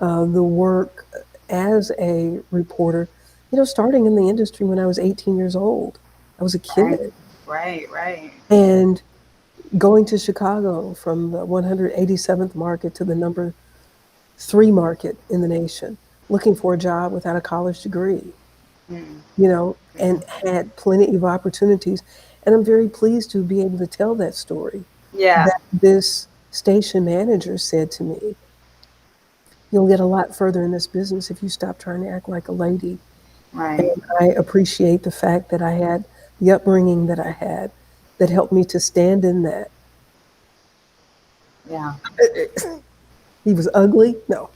Speaker 2: the work as a reporter, you know, starting in the industry when I was 18 years old. I was a kid.
Speaker 1: Right.
Speaker 2: And going to Chicago from the 187th market to the number 3 market in the nation, looking for a job without a college degree, you know, and had plenty of opportunities. And I'm very pleased to be able to tell that story. That this station manager said to me, "You'll get a lot further in this business if you stop trying to act like a lady."
Speaker 1: Right.
Speaker 2: And I appreciate the fact that I had the upbringing that I had that helped me to stand in that.
Speaker 1: Yeah.
Speaker 2: He was ugly? No.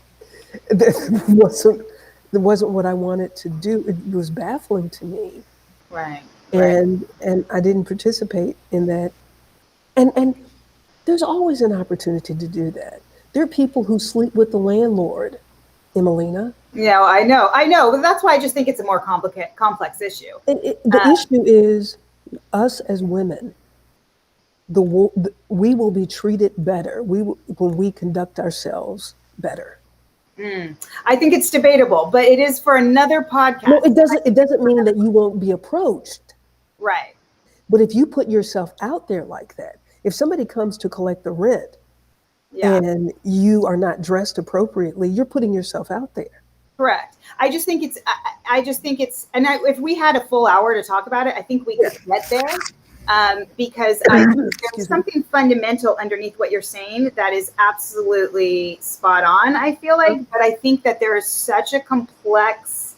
Speaker 2: That wasn't what I wanted to do. It was baffling to me.
Speaker 1: Right.
Speaker 2: And I didn't participate in that. And there's always an opportunity to do that. There are people who sleep with the landlord, Emelina.
Speaker 1: Yeah, I know. That's why I just think it's a more complex issue.
Speaker 2: The issue is us as women. We will be treated better when we conduct ourselves better.
Speaker 1: I think it's debatable, but it is for another podcast.
Speaker 2: No, it doesn't mean that you won't be approached.
Speaker 1: Right.
Speaker 2: But if you put yourself out there like that, if somebody comes to collect the rent and you are not dressed appropriately, you're putting yourself out there.
Speaker 1: Correct. I just think it's, and if we had a full hour to talk about it, I think we could get there. Because there's something fundamental underneath what you're saying that is absolutely spot on, I feel like. But I think that there is such a complex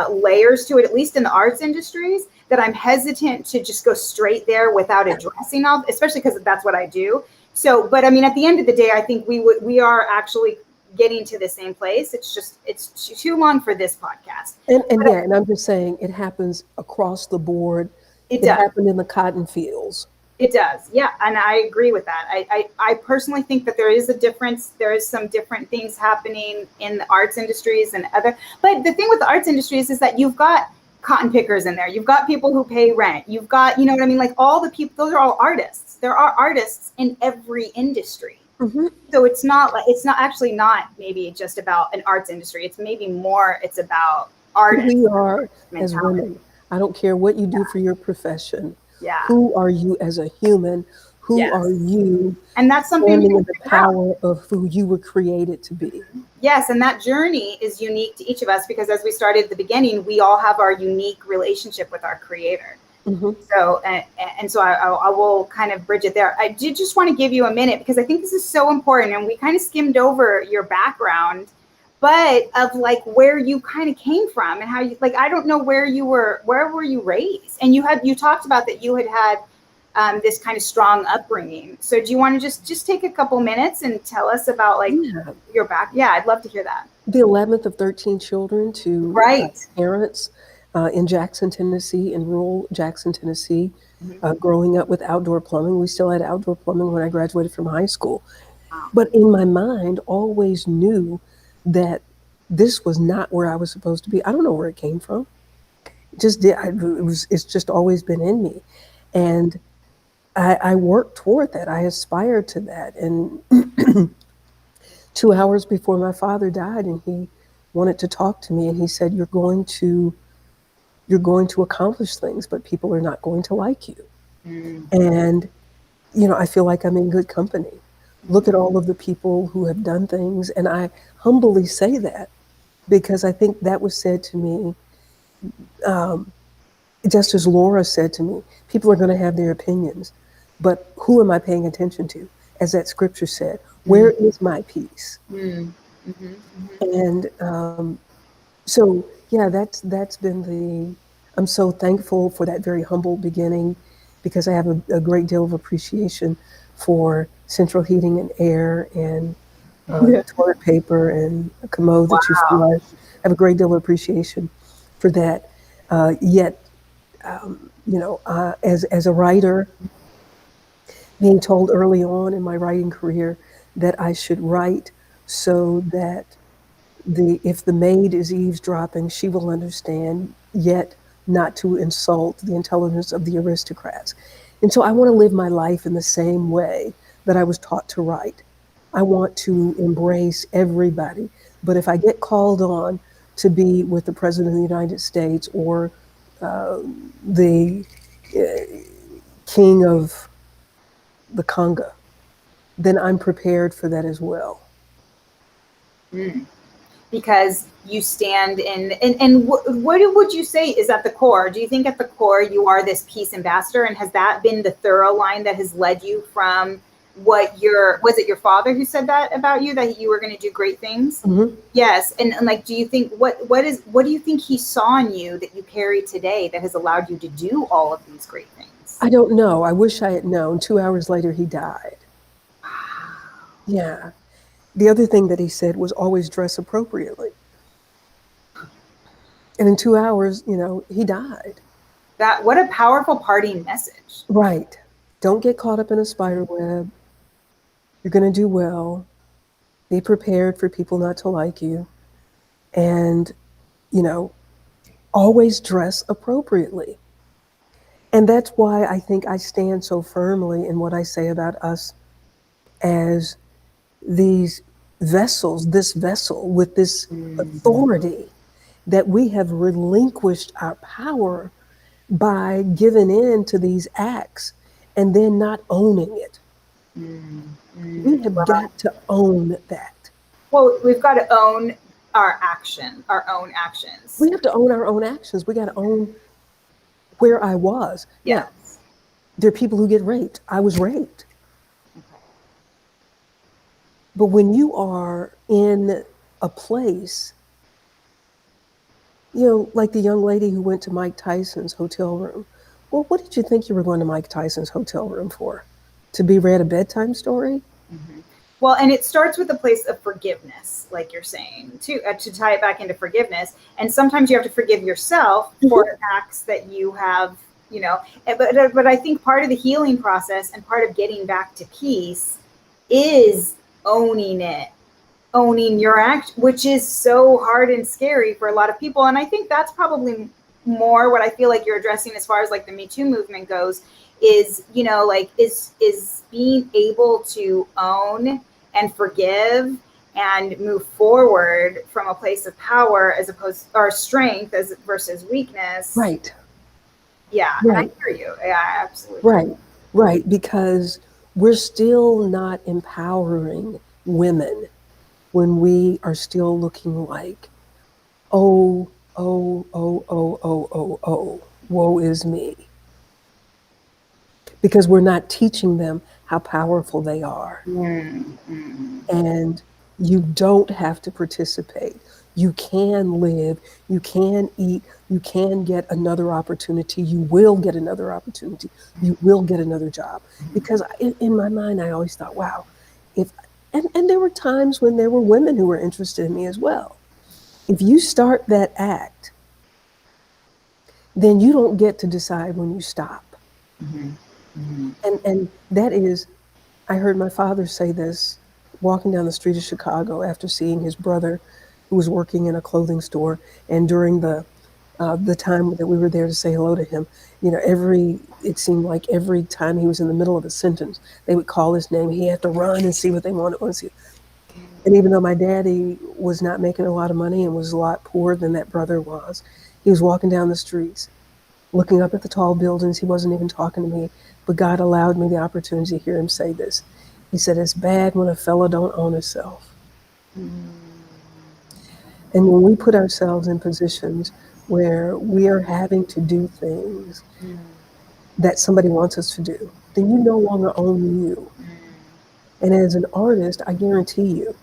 Speaker 1: layers to it, at least in the arts industries, that I'm hesitant to just go straight there without addressing all, especially because that's what I do. So, but I mean, at the end of the day, I think we are actually getting to the same place. It's too long for this podcast.
Speaker 2: And I'm just saying it happens across the board. It happened in the cotton fields.
Speaker 1: It does. Yeah. And I agree with that. I personally think that there is a difference. There is some different things happening in the arts industries and but the thing with the arts industries is that you've got cotton pickers in there. You've got people who pay rent. You've got, you know what I mean? Like all the people, those are all artists. There are artists in every industry. So it's actually not maybe just about an arts industry. It's maybe more, it's about artists.
Speaker 2: Who we are as women. I don't care what you do for your profession.
Speaker 1: Yeah.
Speaker 2: Who are you as a human? Who are you?
Speaker 1: And that's something
Speaker 2: standing in the power of who you were created to be.
Speaker 1: Yes, and that journey is unique to each of us because as we started at the beginning, we all have our unique relationship with our creator. So, and so I will kind of bridge it there. I did just want to give you a minute because I think this is so important, and we kind of skimmed over your background, but of like where you kind of came from and how you, like, I don't know where were you raised? And you talked about that you had this kind of strong upbringing. So do you want to just take a couple minutes and tell us about like your back? Yeah, I'd love to hear that.
Speaker 2: The 11th of 13 children to parents in Jackson, Tennessee, in rural Jackson, Tennessee, growing up with outdoor plumbing. We still had outdoor plumbing when I graduated from high school. But in my mind, always knew that this was not where I was supposed to be. I don't know where it came from. It's just always been in me. And I worked toward that. I aspired to that. And 2 hours before my father died, and he wanted to talk to me, and he said, you're going to accomplish things, but people are not going to like you. And, you know, I feel like I'm in good company. Look at all of the people who have done things. And I humbly say that because I think that was said to me, just as Laura said to me, people are going to have their opinions, but who am I paying attention to? As that scripture said, where is my peace?
Speaker 1: Mm. Mhm. Mhm.
Speaker 2: And so, yeah, that's been the. I'm so thankful for that very humble beginning, because I have a great deal of appreciation for central heating and air and
Speaker 1: Yeah.
Speaker 2: toilet paper and a commode that you
Speaker 1: Wow.
Speaker 2: flush. I have a great deal of appreciation for that. Yet, as a writer, being told early on in my writing career that I should write so that if the maid is eavesdropping, she will understand, yet not to insult the intelligence of the aristocrats. And so I want to live my life in the same way that I was taught to write. I want to embrace everybody. But if I get called on to be with the President of the United States or the King of the Congo, then I'm prepared for that as well.
Speaker 1: Mm. Because you stand in, what would you say is at the core? Do you think at the core you are this peace ambassador, and has that been the thorough line that has led you from what your, was it your father who said that about you, that you were going to do great things?
Speaker 2: Mm-hmm.
Speaker 1: Yes. And like, do you think, what do you think he saw in you that you carry today that has allowed you to do all of these great things?
Speaker 2: I don't know. I wish I had known. 2 hours later, he died. Yeah. The other thing that he said was always dress appropriately. And in 2 hours, he died.
Speaker 1: That, what a powerful parting message.
Speaker 2: Right. Don't get caught up in a spider web. You're going to do well. Be prepared for people not to like you. And, you know, always dress appropriately. And that's why I think I stand so firmly in what I say about us as these vessels, this vessel with this authority, that we have relinquished our power by giving in to these acts and then not owning it. We have
Speaker 1: Wow.
Speaker 2: got to own that.
Speaker 1: Well, we've got to own our own actions.
Speaker 2: We have to own our own actions. We got to own where I was. Now,
Speaker 1: Yes.
Speaker 2: there are people who get raped. I was raped. But when you are in a place, like the young lady who went to Mike Tyson's hotel room, well, what did you think you were going to Mike Tyson's hotel room for? To be read a bedtime story?
Speaker 1: Mm-hmm. Well, and it starts with a place of forgiveness, like you're saying, to tie it back into forgiveness. And sometimes you have to forgive yourself for acts that you have, but I think part of the healing process and part of getting back to peace is owning it, owning your act, which is so hard and scary for a lot of people. And I think that's probably more what I feel like you're addressing as far as like the Me Too movement goes, is, is being able to own and forgive and move forward from a place of power as opposed, or strength as versus weakness.
Speaker 2: Right.
Speaker 1: Yeah.
Speaker 2: Right.
Speaker 1: And I hear you. Yeah, absolutely.
Speaker 2: Right. Right. Because we're still not empowering women when we are still looking like, oh, oh, oh, oh, oh, oh, oh, woe is me. Because we're not teaching them how powerful they are.
Speaker 1: Mm-hmm.
Speaker 2: And you don't have to participate. You can live, you can eat, you can get another opportunity, you will get another opportunity, you will get another job. Because in my mind, I always thought, wow, and there were times when there were women who were interested in me as well. If you start that act, then you don't get to decide when you stop.
Speaker 1: Mm-hmm. Mm-hmm.
Speaker 2: And that is, I heard my father say this walking down the street of Chicago after seeing his brother who was working in a clothing store. And during the time that we were there to say hello to him, it seemed like every time he was in the middle of a sentence, they would call his name. He had to run and see what they wanted to see. And even though my daddy was not making a lot of money and was a lot poorer than that brother was, he was walking down the streets, looking up at the tall buildings. He wasn't even talking to me, but God allowed me the opportunity to hear him say this. He said, it's bad when a fella don't own himself. And when we put ourselves in positions where we are having to do things that somebody wants us to do, then you no longer own you. And as an artist, I guarantee you,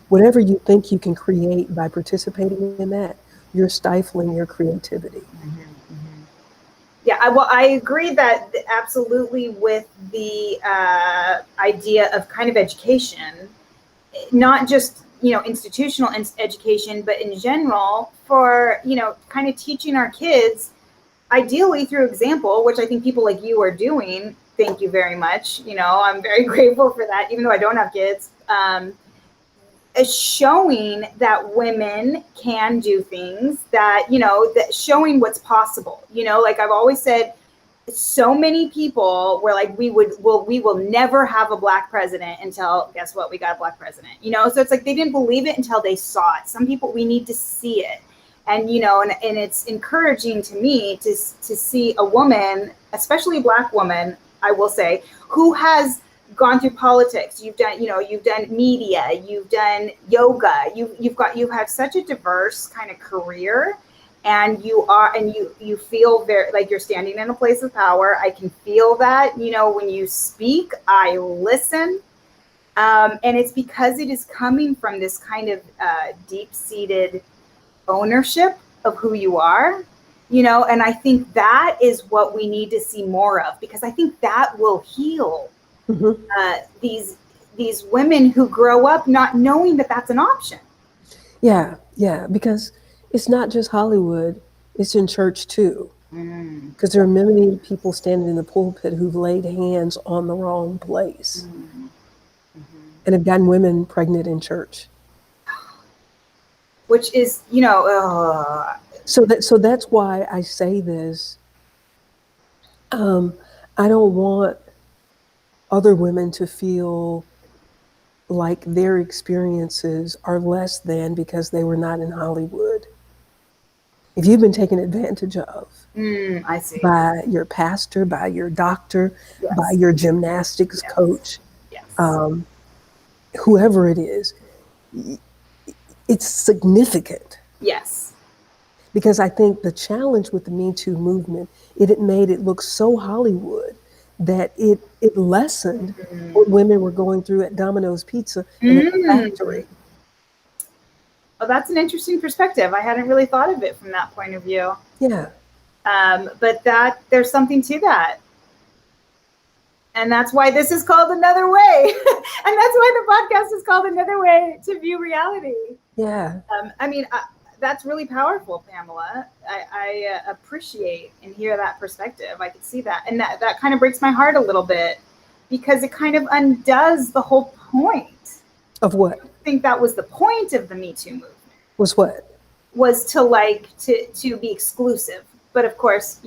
Speaker 2: whatever you think you can create by participating in that, you're stifling your creativity.
Speaker 1: Yeah, I agree that absolutely with the idea of kind of education, not just institutional education, but in general for kind of teaching our kids, ideally through example, which I think people like you are doing. Thank you very much. I'm very grateful for that, even though I don't have kids. Is showing that women can do things, that that showing what's possible. Like I've always said, so many people were like, we will never have a black president until, guess what, we got a black president. So it's like they didn't believe it until they saw it. Some people, we need to see it. And and it's encouraging to me to see a woman, especially a black woman, I will say, who has gone through politics. You've done media, you've done yoga, you have such a diverse kind of career, and you feel very like you're standing in a place of power. I can feel that. When you speak, I listen. And it's because it is coming from this kind of deep-seated ownership of who you are, and I think that is what we need to see more of, because I think that will heal these women who grow up not knowing that that's an option.
Speaker 2: Yeah, because it's not just Hollywood, it's in church too. Because there are many people standing in the pulpit who've laid hands on the wrong place and have gotten women pregnant in church.
Speaker 1: Which is,
Speaker 2: So that's why I say this. I don't want other women to feel like their experiences are less than because they were not in Hollywood. If you've been taken advantage of
Speaker 1: I see.
Speaker 2: by your pastor, by your doctor,
Speaker 1: Yes.
Speaker 2: by your gymnastics coach,
Speaker 1: Yes.
Speaker 2: Whoever it is, it's significant.
Speaker 1: Yes.
Speaker 2: Because I think the challenge with the Me Too movement, it made it look so Hollywood that it lessened what women were going through at Domino's Pizza and at the factory.
Speaker 1: Oh, that's an interesting perspective. I hadn't really thought of it from that point of view.
Speaker 2: Yeah.
Speaker 1: But there's something to that. And that's why this is called Another Way. And that's why the podcast is called Another Way to View Reality.
Speaker 2: Yeah.
Speaker 1: That's really powerful, Pamela. I appreciate and hear that perspective. I could see that. And that kind of breaks my heart a little bit, because it kind of undoes the whole point.
Speaker 2: Of what?
Speaker 1: I think that was the point of the Me Too movement.
Speaker 2: Was what?
Speaker 1: Was to be exclusive. But of course,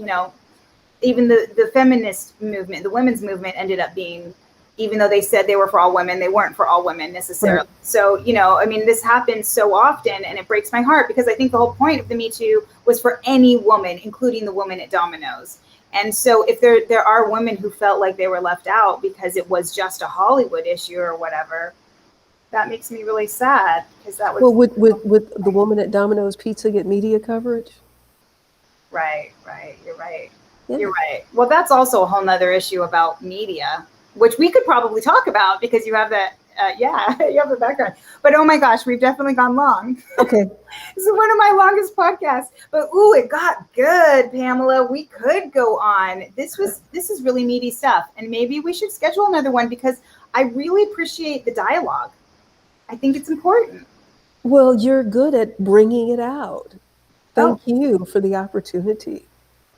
Speaker 1: even the feminist movement, the women's movement ended up being, even though they said they were for all women, they weren't for all women necessarily. Right. So, this happens so often, and it breaks my heart, because I think the whole point of the Me Too was for any woman, including the woman at Domino's. And so if there are women who felt like they were left out because it was just a Hollywood issue or whatever, that makes me really sad, because that was...
Speaker 2: Well, would the woman at Domino's Pizza get media coverage?
Speaker 1: Right. You're right. Yeah. You're right. Well, that's also a whole nother issue about media, which we could probably talk about, because you have that, you have the background. But oh my gosh, we've definitely gone long.
Speaker 2: Okay.
Speaker 1: This is one of my longest podcasts. But it got good, Pamela. We could go on. This is really meaty stuff, and maybe we should schedule another one, because I really appreciate the dialogue. I think it's important.
Speaker 2: Well, you're good at bringing it out. Thank you for the opportunity.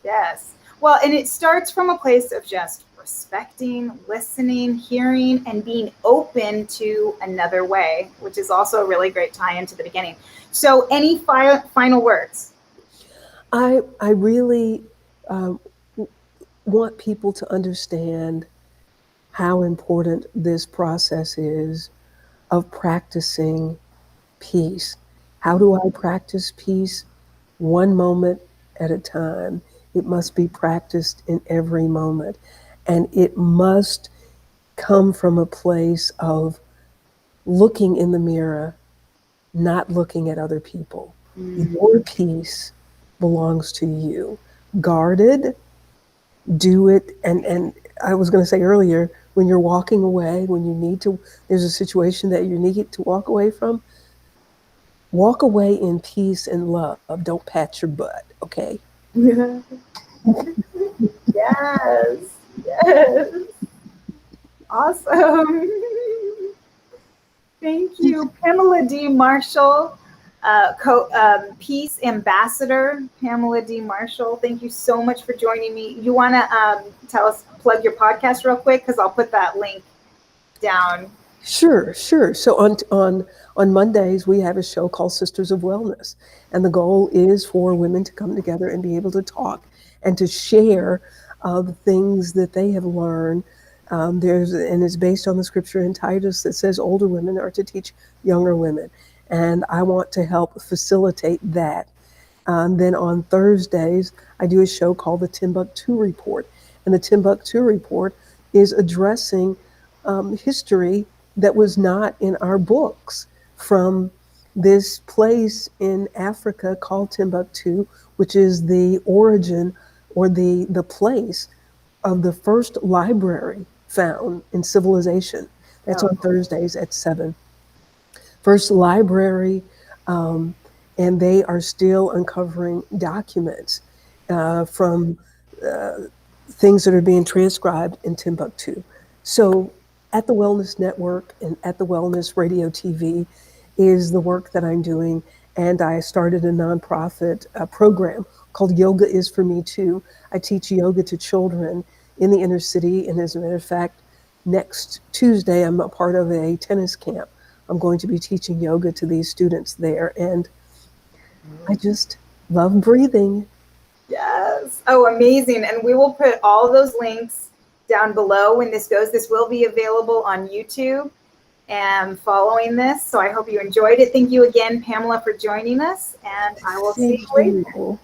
Speaker 1: Yes. Well, and it starts from a place of just respecting, listening, hearing, and being open to another way, which is also a really great tie into the beginning. So any final words?
Speaker 2: I really want people to understand how important this process is of practicing peace. How do I practice peace? One moment at a time. It must be practiced in every moment. And it must come from a place of looking in the mirror, not looking at other people. Your peace belongs to you. Guard it, do it, and I was going to say earlier, when you're walking away, when you need to, there's a situation that you need to walk away in peace and love. Don't pat your butt, okay?
Speaker 1: Yes, yes. Awesome. Thank you, Pamela D. Marshall, Peace Ambassador, Pamela D. Marshall. Thank you so much for joining me. You want to plug your podcast real quick? Because I'll put that link down.
Speaker 2: Sure, sure. So on Mondays we have a show called Sisters of Wellness, and the goal is for women to come together and be able to talk and to share the things that they have learned. And it's based on the scripture in Titus that says older women are to teach younger women, and I want to help facilitate that. Then on Thursdays, I do a show called the Timbuktu Report. And the Timbuktu Report is addressing history that was not in our books from this place in Africa called Timbuktu, which is the origin or the place of the first library found in civilization. That's on Thursdays at 7. First library, and they are still uncovering documents from things that are being transcribed in Timbuktu. So at the Wellness Network and at the Wellness Radio TV is the work that I'm doing. And I started a nonprofit program called Yoga is for Me Too. I teach yoga to children in the inner city. And as a matter of fact, next Tuesday, I'm a part of a tennis camp. I'm going to be teaching yoga to these students there. And I just love breathing.
Speaker 1: Yes. Oh, amazing. And we will put all those links down below when this goes. This will be available on YouTube and following this. So I hope you enjoyed it. Thank you again, Pamela, for joining us. And I will see you later.